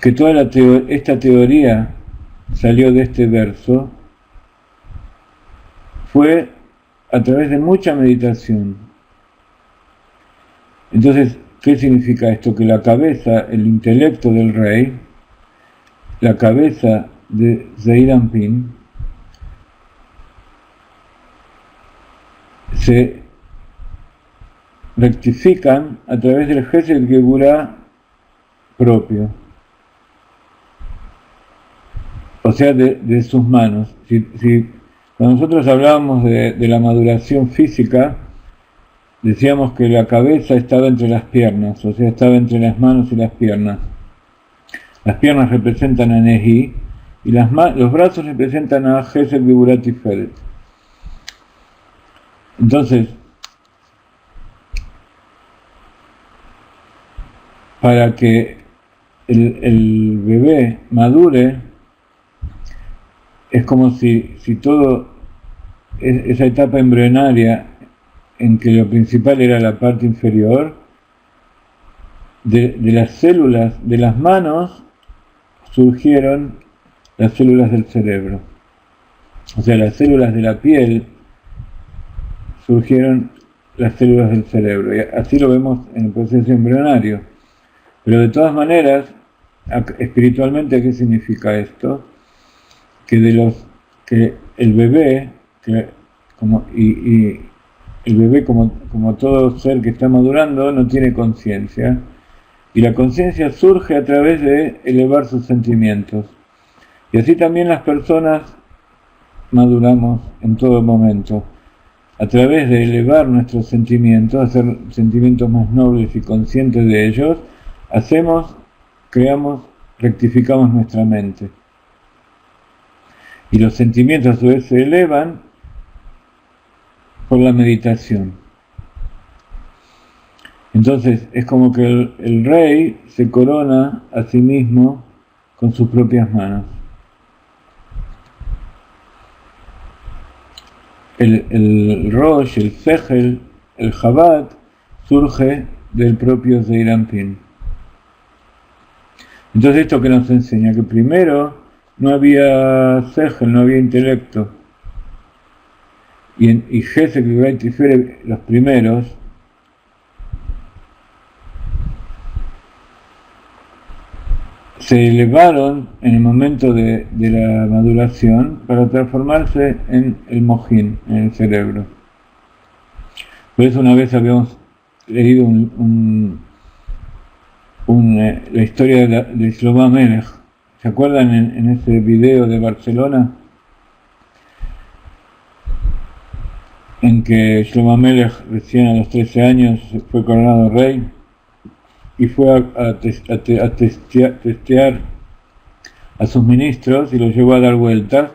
que toda esta teoría salió de este verso, fue a través de mucha meditación. Entonces, ¿qué significa esto? Que la cabeza, el intelecto del rey, la cabeza de Zeir Anpin, se rectifican a través del Gesed Geburah propio, o sea, de sus manos. Cuando nosotros hablábamos de la maduración física, decíamos que la cabeza estaba entre las piernas, o sea, estaba entre las manos y las piernas. Las piernas representan a Nehi y los brazos representan a Gesed, Geburah, Tiferet. Entonces, para que el bebé madure, es como si todo esa etapa embrionaria en que lo principal era la parte inferior, de las células de las manos surgieron las células del cerebro. O sea, las células de la piel surgieron las células del cerebro. Y así lo vemos en el proceso embrionario. Pero de todas maneras, espiritualmente, ¿qué significa esto? Que el bebé, el bebé como todo ser que está madurando, no tiene conciencia. Y la conciencia surge a través de elevar sus sentimientos. Y así también las personas maduramos en todo momento. A través de elevar nuestros sentimientos, hacer sentimientos más nobles y conscientes de ellos, creamos, rectificamos nuestra mente. Y los sentimientos a su vez se elevan por la meditación. Entonces es como que el rey se corona a sí mismo con sus propias manos. El Rosh, el Sechel, el Chabad surge del propio Zeir Anpin. Entonces esto que nos enseña que primero no había Sechel, no había intelecto, y Gesed, Geburah y Tiferet, los primeros, se elevaron en el momento de la maduración para transformarse en el mojín, en el cerebro. Por eso una vez habíamos leído la historia de Shlomo Amelech. ¿Se acuerdan en ese video de Barcelona? En que Shlomo Amelech recién a los 13 años fue coronado rey y fue a testear a sus ministros y los llevó a dar vueltas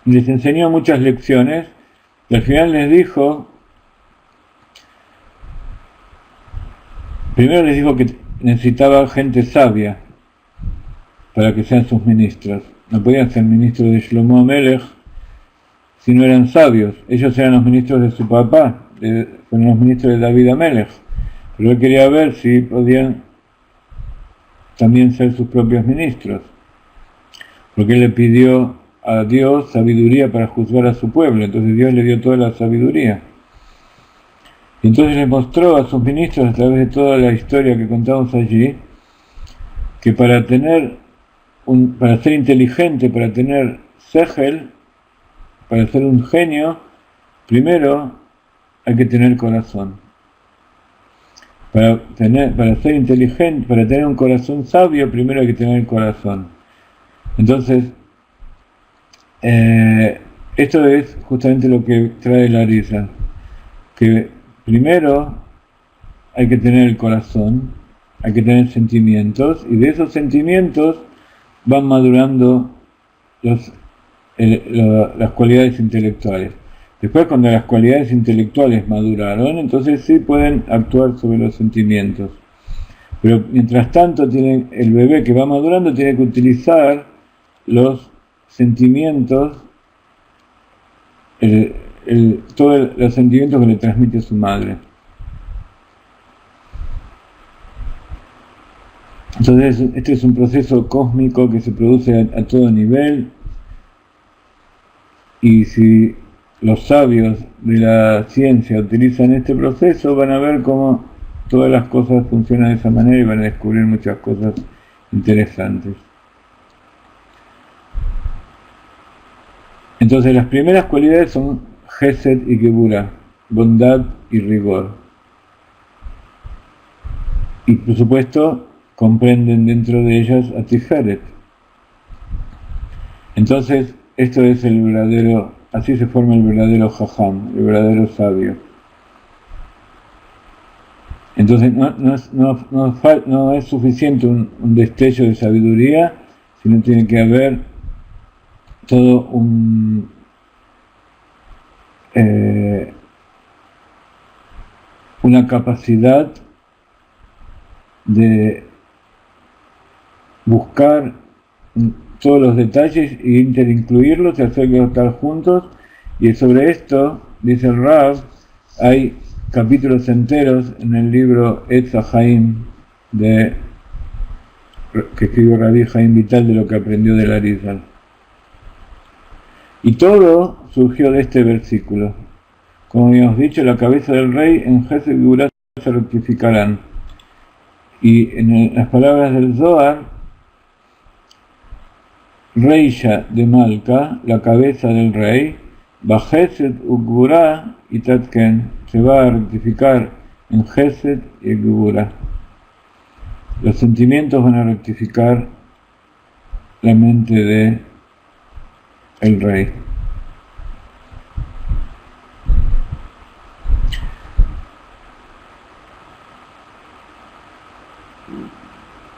y les enseñó muchas lecciones y al final les dijo, primero les dijo que necesitaba gente sabia para que sean sus ministros. No podían ser ministros de Shlomo Amelech si no eran sabios. Ellos eran los ministros de su papá, fueron los ministros de David Amelech. Pero él quería ver si podían también ser sus propios ministros, porque él le pidió a Dios sabiduría para juzgar a su pueblo, entonces Dios le dio toda la sabiduría. Y entonces le mostró a sus ministros, a través de toda la historia que contamos allí, que para ser inteligente, para tener Sechel, para ser un genio, primero hay que tener corazón. Para ser inteligente, para tener un corazón sabio, primero hay que tener el corazón. Entonces, esto es justamente lo que trae la risa, que primero hay que tener el corazón, hay que tener sentimientos, y de esos sentimientos van madurando las cualidades intelectuales. Después, cuando las cualidades intelectuales maduraron, entonces sí pueden actuar sobre los sentimientos. Pero mientras tanto, el bebé que va madurando tiene que utilizar los sentimientos, todos los sentimientos que le transmite su madre. Entonces, este es un proceso cósmico que se produce a todo nivel, y si los sabios de la ciencia utilizan este proceso, van a ver cómo todas las cosas funcionan de esa manera y van a descubrir muchas cosas interesantes. Entonces las primeras cualidades son Gesed y Geburah, bondad y rigor. Y por supuesto comprenden dentro de ellas a Tiferet. Entonces esto es el verdadero. Así se forma el verdadero jajam, el verdadero sabio. Entonces no es suficiente un destello de sabiduría, sino tiene que haber todo una capacidad de buscar todos los detalles e interincluirlos y hacerlos estar juntos. Y sobre esto, dice el Rab, hay capítulos enteros en el libro Etz HaChaim que escribió Rabbi Chaim Vital, de lo que aprendió del Arizal. Y todo surgió de este versículo. Como habíamos dicho, la cabeza del rey en Gesed y Geburah se rectificarán. Y en las palabras del Zohar, Reisha de Malka, la cabeza del rey, Bajesed u Geburah y Tatken, se va a rectificar en Gesed y Geburah. Los sentimientos van a rectificar la mente de el rey.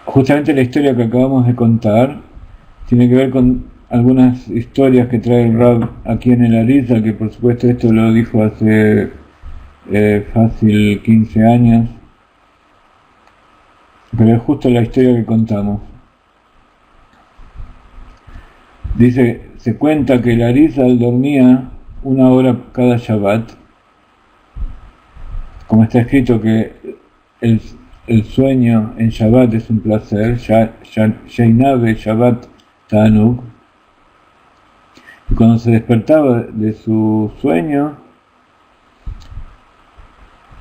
Justamente la historia que acabamos de contar tiene que ver con algunas historias que trae el Rab aquí en el Arizal, que por supuesto esto lo dijo hace fácil 15 años, pero es justo la historia que contamos. Dice, se cuenta que el Arizal dormía 1 hora cada Shabbat, como está escrito que el sueño en Shabbat es un placer, Sheinabe Shabbat Ta'anug, y cuando se despertaba de su sueño,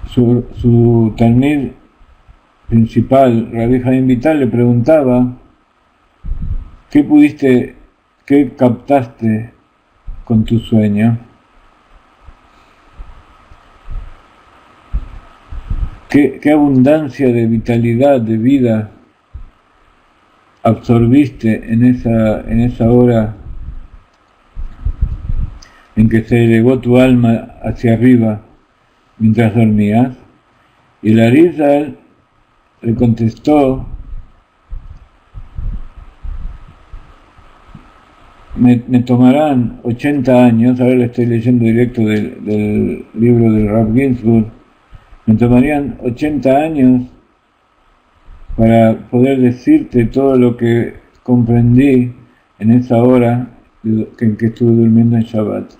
su talmid principal, Rabbi Chaim Vital, le preguntaba, ¿qué captaste con tu sueño? ¿Qué abundancia de vitalidad, de vida absorbiste en esa hora en que se elevó tu alma hacia arriba mientras dormías? Y el Arizal le contestó, me tomarán 80 años, ahora le estoy leyendo directo del libro del Rav Ginsburg, me tomarían 80 años para poder decirte todo lo que comprendí en esa hora en que estuve durmiendo en Shabbat.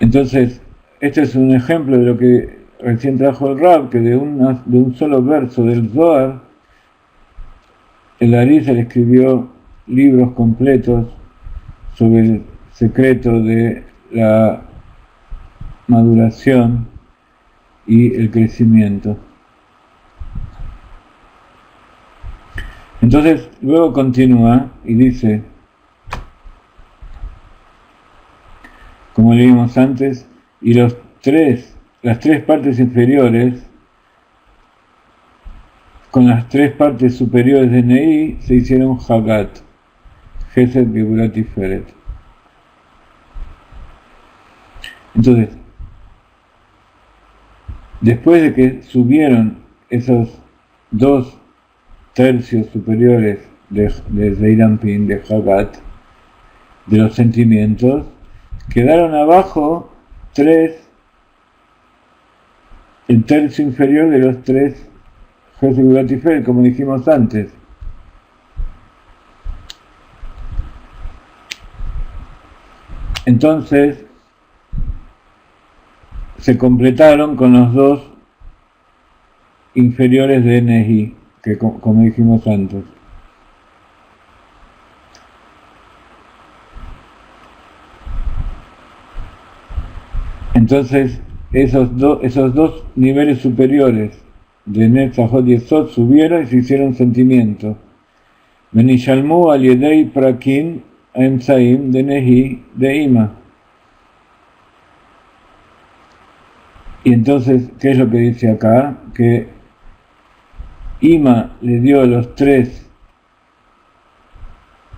Entonces, este es un ejemplo de lo que recién trajo el Rab, que de un solo verso del Zohar, el Arizal escribió libros completos sobre el secreto de la maduración y el crecimiento. Entonces, luego continúa y dice, como leímos antes, y las tres partes inferiores con las 3 partes superiores de Nei se hicieron Hagat, Gesed, Geburah, Tiferet. Entonces, después de que subieron esos 2 tercios superiores de Zeirampin, de Hagat, de los sentimientos, quedaron abajo 3, el tercio inferior de los 3 Gesed, Geburah, Tiferet, como dijimos antes. Entonces, se completaron con los 2 inferiores de Nehi, que como dijimos antes. Entonces, esos dos niveles superiores de Netzachot y Esod subieron y se hicieron sentimientos. Venishalmu al Yedei Prakin Emsaim de Nehi de Ima. Y entonces, ¿qué es lo que dice acá? Que Ima le dio los 3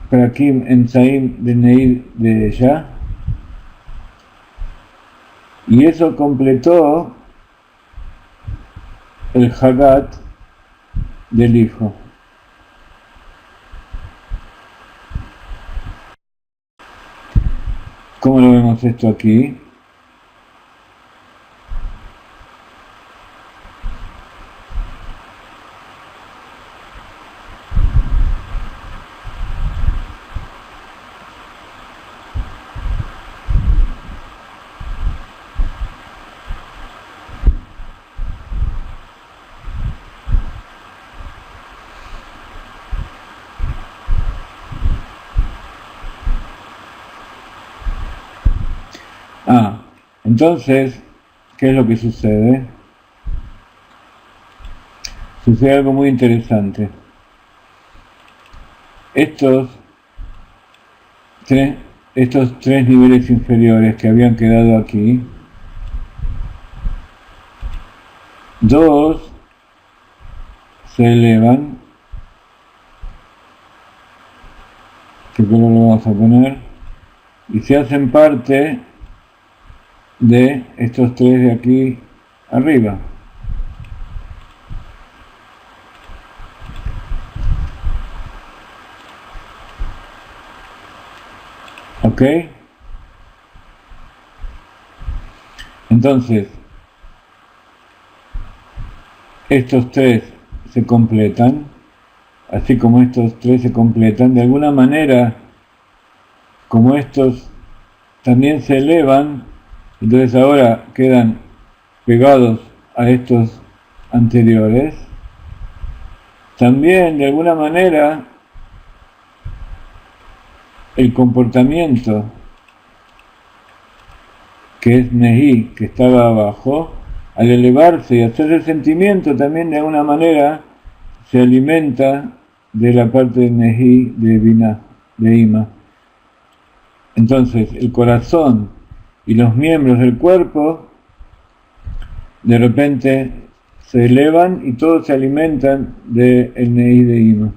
Prakim Emsaim de Nehi de ella, y eso completó el Hagat del hijo. ¿Cómo lo vemos esto aquí? Entonces, ¿qué es lo que sucede? Sucede algo muy interesante. Estos tres niveles inferiores que habían quedado aquí, dos se elevan, que color lo vamos a poner, y se hacen parte de estos tres de aquí arriba. ¿Ok? Entonces, estos tres se completan, así como estos tres se completan, de alguna manera, como estos también se elevan, entonces ahora quedan pegados a estos anteriores. También, de alguna manera, el comportamiento que es Nehi, que estaba abajo, al elevarse y hacer el sentimiento, también de alguna manera se alimenta de la parte de Nehi, de Binah, de Ima. Entonces, el corazón y los miembros del cuerpo de repente se elevan y todos se alimentan del Nehi de Ima.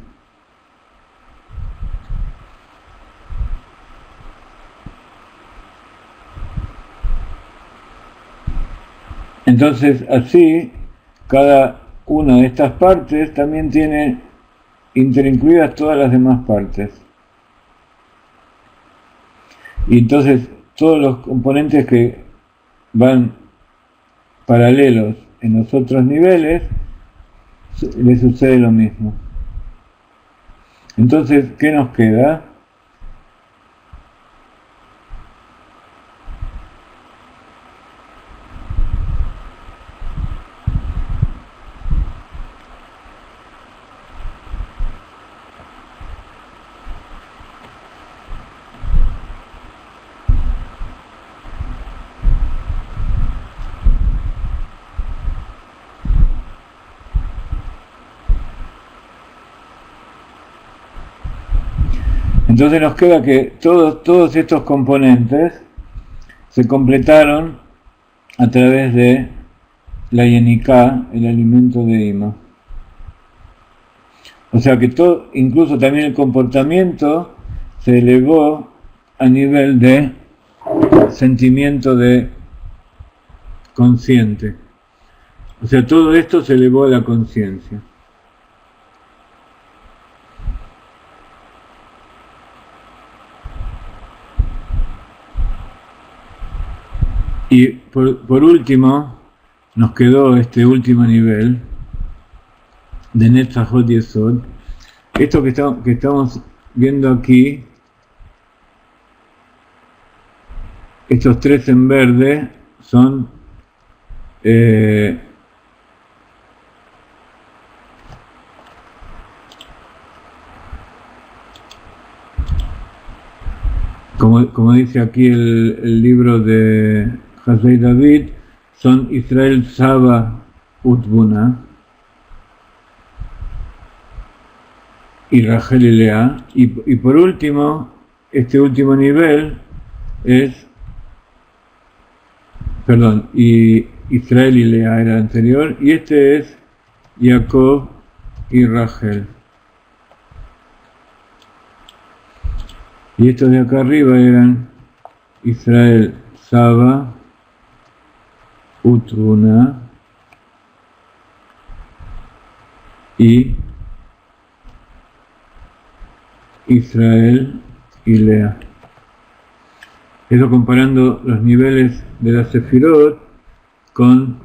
Entonces, así, cada una de estas partes también tiene interincluidas todas las demás partes. Y entonces, todos los componentes que van paralelos en los otros niveles, les sucede lo mismo. Entonces, ¿qué nos queda? Entonces nos queda que todos estos componentes se completaron a través de la Yenika, el alimento de Ima. O sea que todo, incluso también el comportamiento, se elevó a nivel de sentimiento de consciente. O sea, todo esto se elevó a la conciencia. Y por último, nos quedó este último nivel de Netzachot Yesod. Esto que estamos viendo aquí, estos tres en verde, son como dice aquí el libro de Hasei David, son Israel Saba Utbuna y Rachel y Lea. Y por último, este último nivel es, y Israel y Lea era el anterior, y este es Jacob y Rachel. Y estos de acá arriba eran Israel, Saba, Utbuna y Israel y Lea. Eso comparando los niveles de la Sefirot con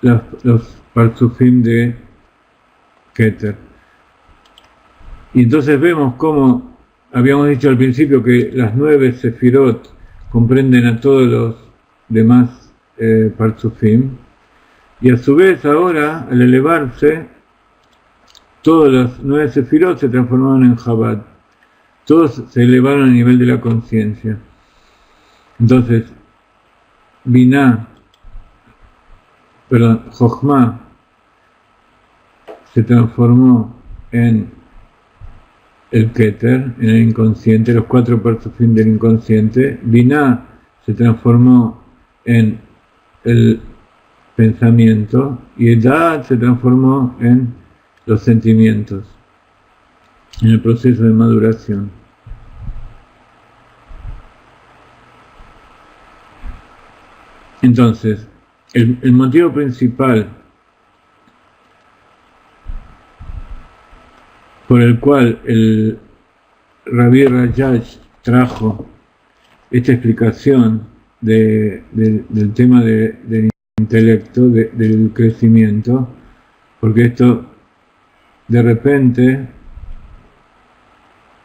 los Parzufim de Keter. Y entonces vemos cómo habíamos dicho al principio que las 9 Sefirot comprenden a todos los demás Parzufim, y a su vez ahora, al elevarse, todas las 9 Sefirot se transformaron en Chabad. Todos se elevaron a nivel de la conciencia. Entonces, Jochma se transformó en el Keter, en el inconsciente, los 4 Parzufim del inconsciente. Binah se transformó en el pensamiento, y Edad se transformó en los sentimientos, en el proceso de maduración. Entonces, el motivo principal por el cual el Rabbi Rajaj trajo esta explicación del tema del intelecto, del crecimiento, porque esto de repente,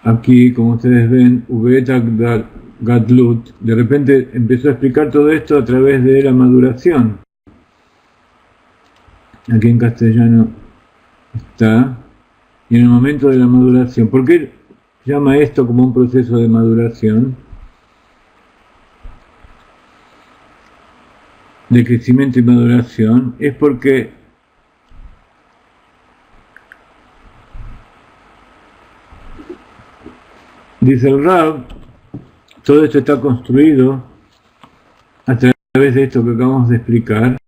aquí como ustedes ven, Ubeta Gadlut, de repente empezó a explicar todo esto a través de la maduración. Aquí en castellano está, y en el momento de la maduración. ¿Por qué llama esto como un proceso de maduración? De crecimiento y maduración, es porque dice el Rab, todo esto está construido a través de esto que acabamos de explicar,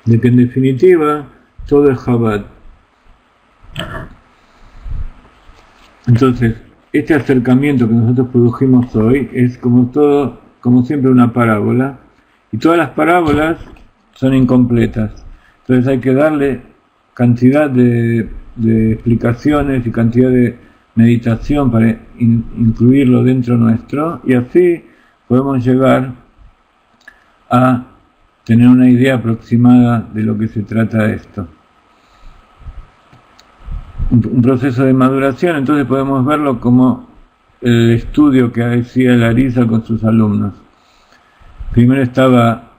de que en definitiva todo es Chabad. Entonces, este acercamiento que nosotros produjimos hoy es como siempre una parábola, y todas las parábolas son incompletas. Entonces hay que darle cantidad de explicaciones y cantidad de meditación para incluirlo dentro nuestro, y así podemos llegar a tener una idea aproximada de lo que se trata esto. Un proceso de maduración, entonces podemos verlo como el estudio que hacía el Arizal con sus alumnos. Primero estaba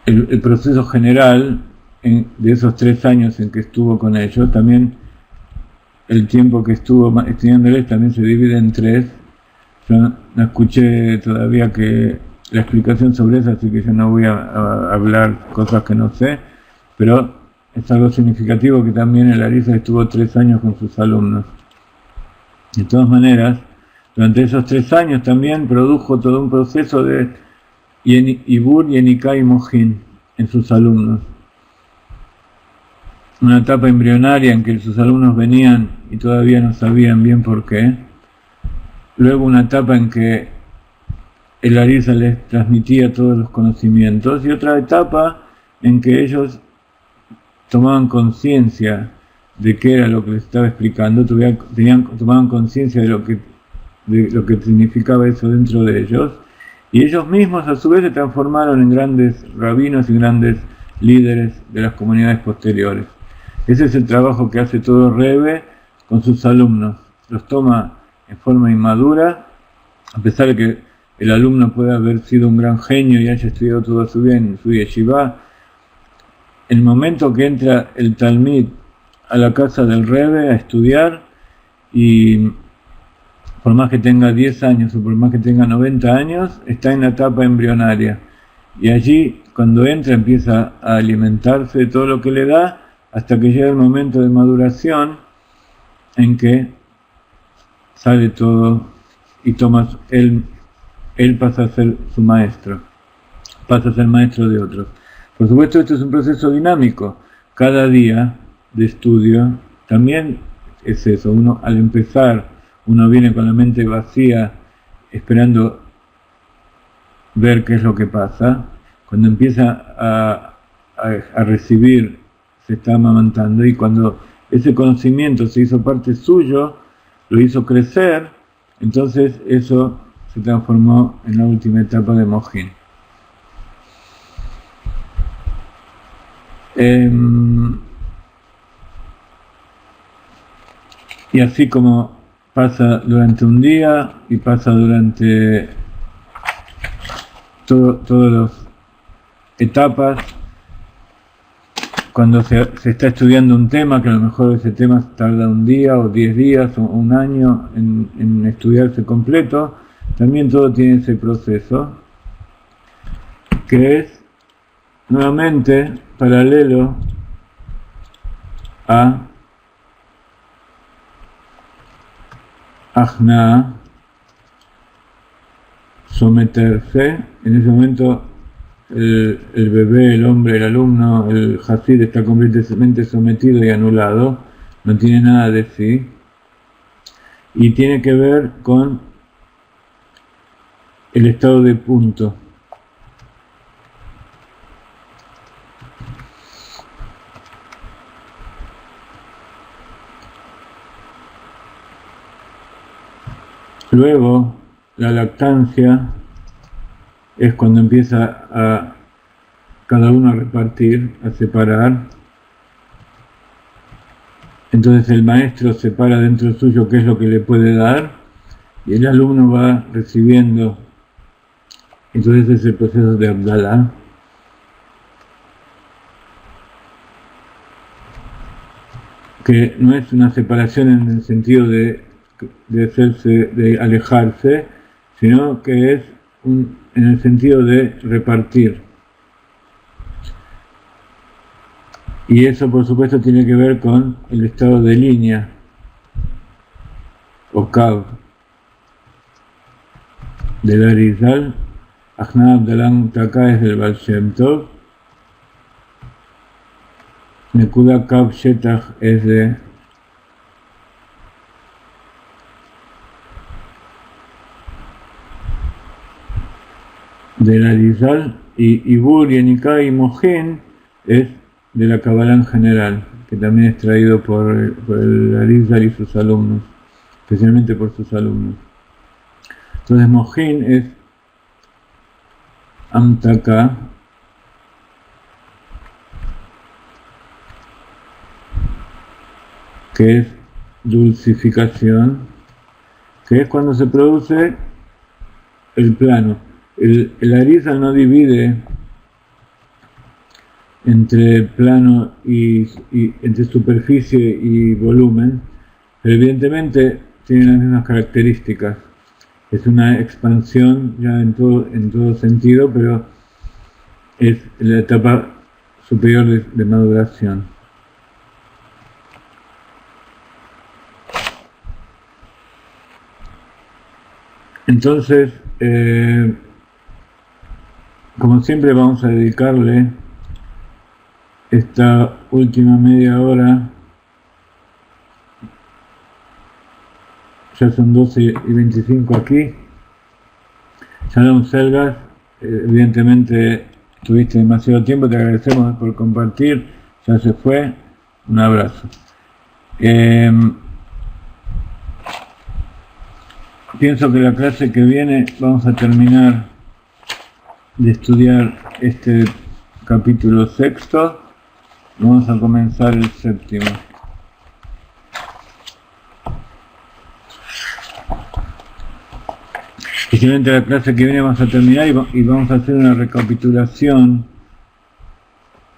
el proceso general de esos 3 años en que estuvo con ellos. También el tiempo que estuvo estudiándoles también se divide en 3. Yo no escuché todavía que la explicación sobre eso, así que yo no voy a hablar cosas que no sé, pero es algo significativo que también el Arizal estuvo 3 años con sus alumnos. De todas maneras, durante esos 3 años también produjo todo un proceso de Ibur, Yenika y Mohin en sus alumnos. Una etapa embrionaria en que sus alumnos venían y todavía no sabían bien por qué. Luego una etapa en que el Arizal les transmitía todos los conocimientos, y otra etapa en que ellos tomaban conciencia de qué era lo que les estaba explicando, tomaban conciencia de lo que significaba eso dentro de ellos, y ellos mismos a su vez se transformaron en grandes rabinos y grandes líderes de las comunidades posteriores. Ese es el trabajo que hace todo Rebbe con sus alumnos. Los toma en forma inmadura, a pesar de que el alumno puede haber sido un gran genio y haya estudiado toda su vida en su yeshiva. El momento que entra el Talmid a la casa del Rebbe a estudiar, y por más que tenga 10 años o por más que tenga 90 años, está en la etapa embrionaria. Y allí, cuando entra, empieza a alimentarse de todo lo que le da, hasta que llega el momento de maduración, en que sale todo y él pasa a ser su maestro, pasa a ser maestro de otros. Por supuesto, esto es un proceso dinámico. Cada día de estudio también es eso. Uno, al empezar, uno viene con la mente vacía, esperando ver qué es lo que pasa, cuando empieza a recibir, se está amamantando, y cuando ese conocimiento se hizo parte suyo, lo hizo crecer, entonces eso se transformó en la última etapa de Mohin. Y así como pasa durante un día y pasa durante todas las etapas, cuando se está estudiando un tema, que a lo mejor ese tema tarda un día o 10 días o un año en estudiarse completo, también todo tiene ese proceso, que es nuevamente paralelo a Ajna, someterse. En ese momento el bebé, el hombre, el alumno, el Hasid está completamente sometido y anulado, no tiene nada de sí, y tiene que ver con el estado de punto. Luego, la lactancia es cuando empieza a cada uno a repartir, a separar. Entonces el maestro separa dentro suyo qué es lo que le puede dar y el alumno va recibiendo. Entonces es el proceso de Abdalá. Que no es una separación en el sentido de alejarse, sino que es en el sentido de repartir. Y eso, por supuesto, tiene que ver con el estado de línea, o Kav, del Arizal. Ajna Abdalan Taka es del Baal Shem Tov. Nekuda Kav Shetach es del Arizal, y Ibur, Yenika y Mohin es de la Kabbalah en general, que también es traído por el Arizal y sus alumnos, especialmente por sus alumnos. Entonces Mohin es Amtaka, que es dulcificación, que es cuando se produce el plano. El Arizal no divide entre plano y entre superficie y volumen, pero evidentemente tienen las mismas características. Es una expansión ya en todo sentido, pero es la etapa superior de maduración. Entonces, como siempre, vamos a dedicarle esta última media hora. Ya son 12:25 aquí. Shalom Selgas, evidentemente tuviste demasiado tiempo, te agradecemos por compartir, ya se fue, un abrazo. Pienso que la clase que viene vamos a terminar de estudiar este capítulo 6, vamos a comenzar el 7. Y siguiente la clase que viene vamos a terminar y vamos a hacer una recapitulación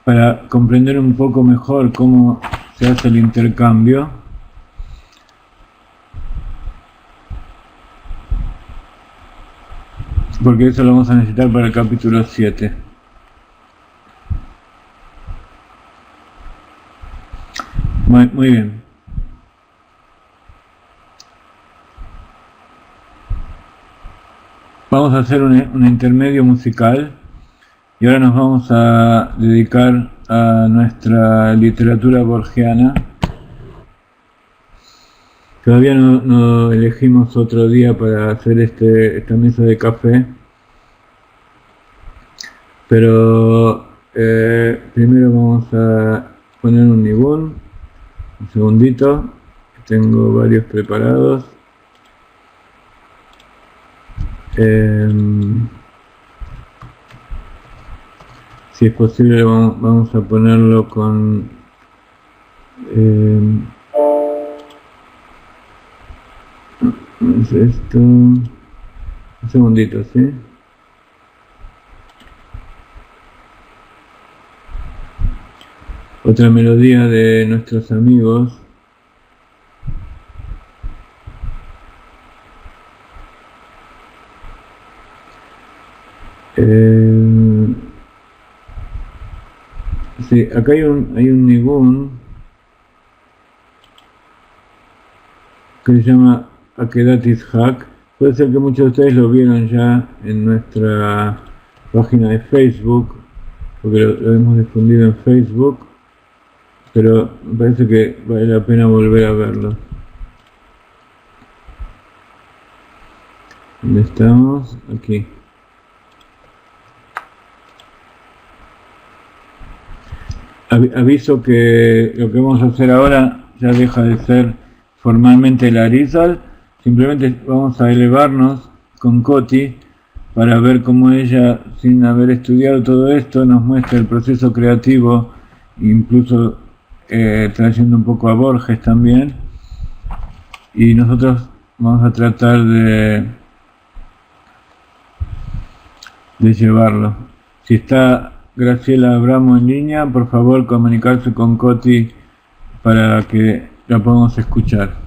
para comprender un poco mejor cómo se hace el intercambio. Porque eso lo vamos a necesitar para el capítulo 7. Muy bien. Vamos a hacer un intermedio musical y ahora nos vamos a dedicar a nuestra literatura borgiana. Todavía no elegimos otro día para hacer esta mesa de café, Pero primero vamos a poner un nibún. Un segundito. Tengo varios preparados. Si es posible vamos a ponerlo con es esto, un segundito, ¿sí? Otra melodía de nuestros amigos. Sí, acá hay un nibún que se llama Akedat Ishak. Puede ser que muchos de ustedes lo vieron ya en nuestra página de Facebook, porque lo hemos difundido en Facebook, pero me parece que vale la pena volver a verlo. ¿Dónde estamos? Aquí. Aviso que lo que vamos a hacer ahora ya deja de ser formalmente la Arizal, simplemente vamos a elevarnos con Coti para ver cómo ella, sin haber estudiado todo esto, nos muestra el proceso creativo, incluso trayendo un poco a Borges también, y nosotros vamos a tratar de llevarlo. Si está Graciela Abramo en línea, por favor comunicarse con Coti para que la podamos escuchar.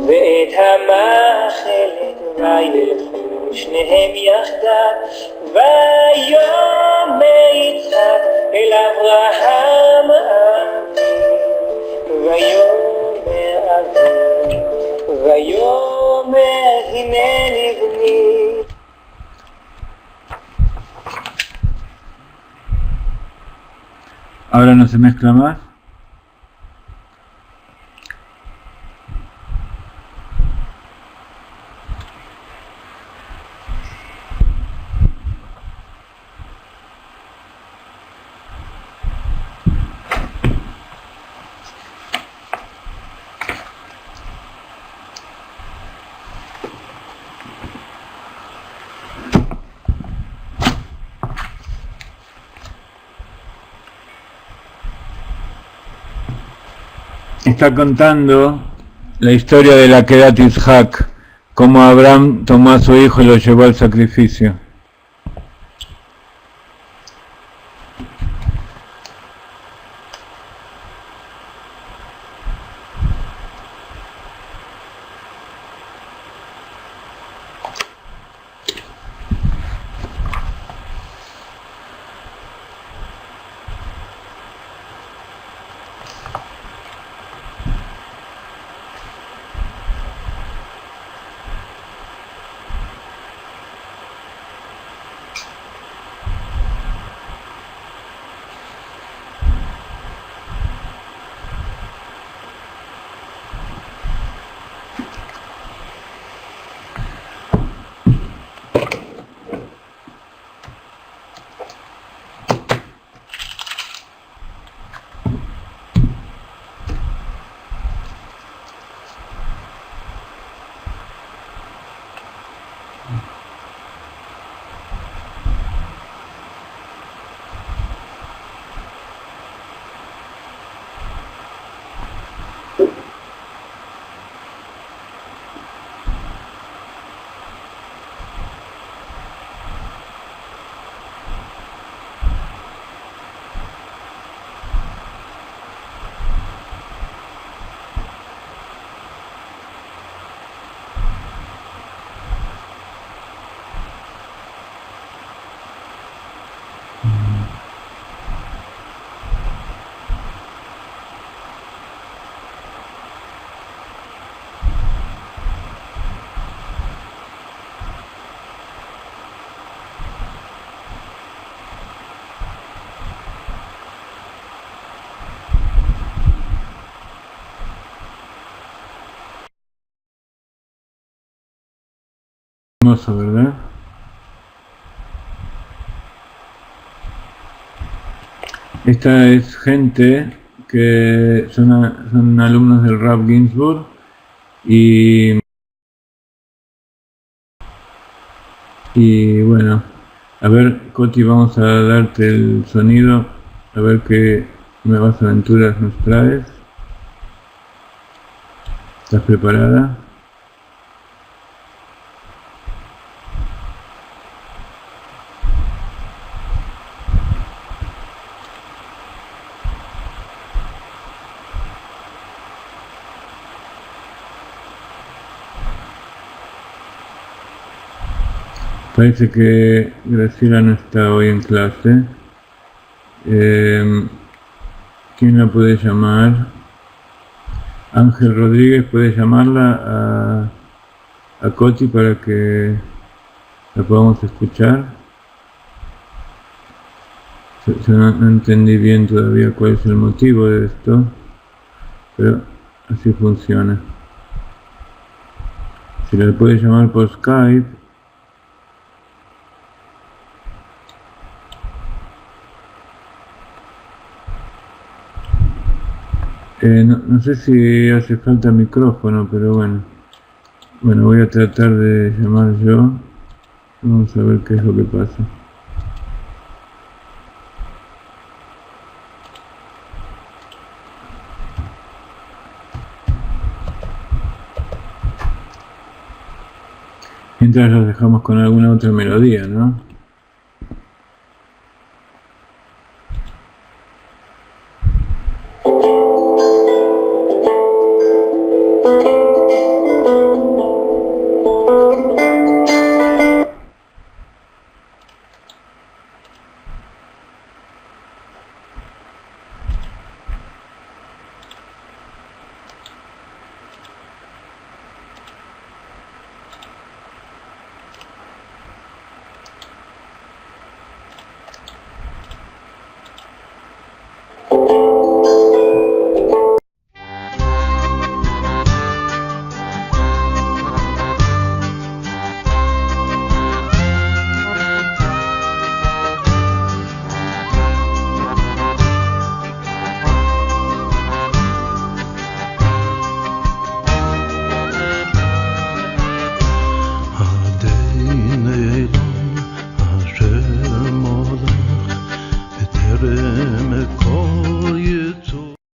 ואת המאכלת וילכו שניהם יחדיו ויאמר יצחק אל אברהם אביו ויאמר הנני בני. Ahora no se mezcla más. Está contando la historia de la Akedat Ishak, cómo Abraham tomó a su hijo y lo llevó al sacrificio. Hermoso, ¿verdad? Esta es gente que son alumnos del Rav Ginsburg y bueno, a ver, Coti, vamos a darte el sonido, a ver qué nuevas aventuras nos traes. ¿Estás preparada? Parece que Graciela no está hoy en clase. ¿Quién la puede llamar? Ángel Rodríguez puede llamarla a Coti para que la podamos escuchar. Yo no entendí bien todavía cuál es el motivo de esto, pero así funciona. Si la puede llamar por Skype. No sé si hace falta micrófono, pero bueno. Bueno, voy a tratar de llamar yo. Vamos a ver qué es lo que pasa. Mientras los dejamos con alguna otra melodía, ¿no?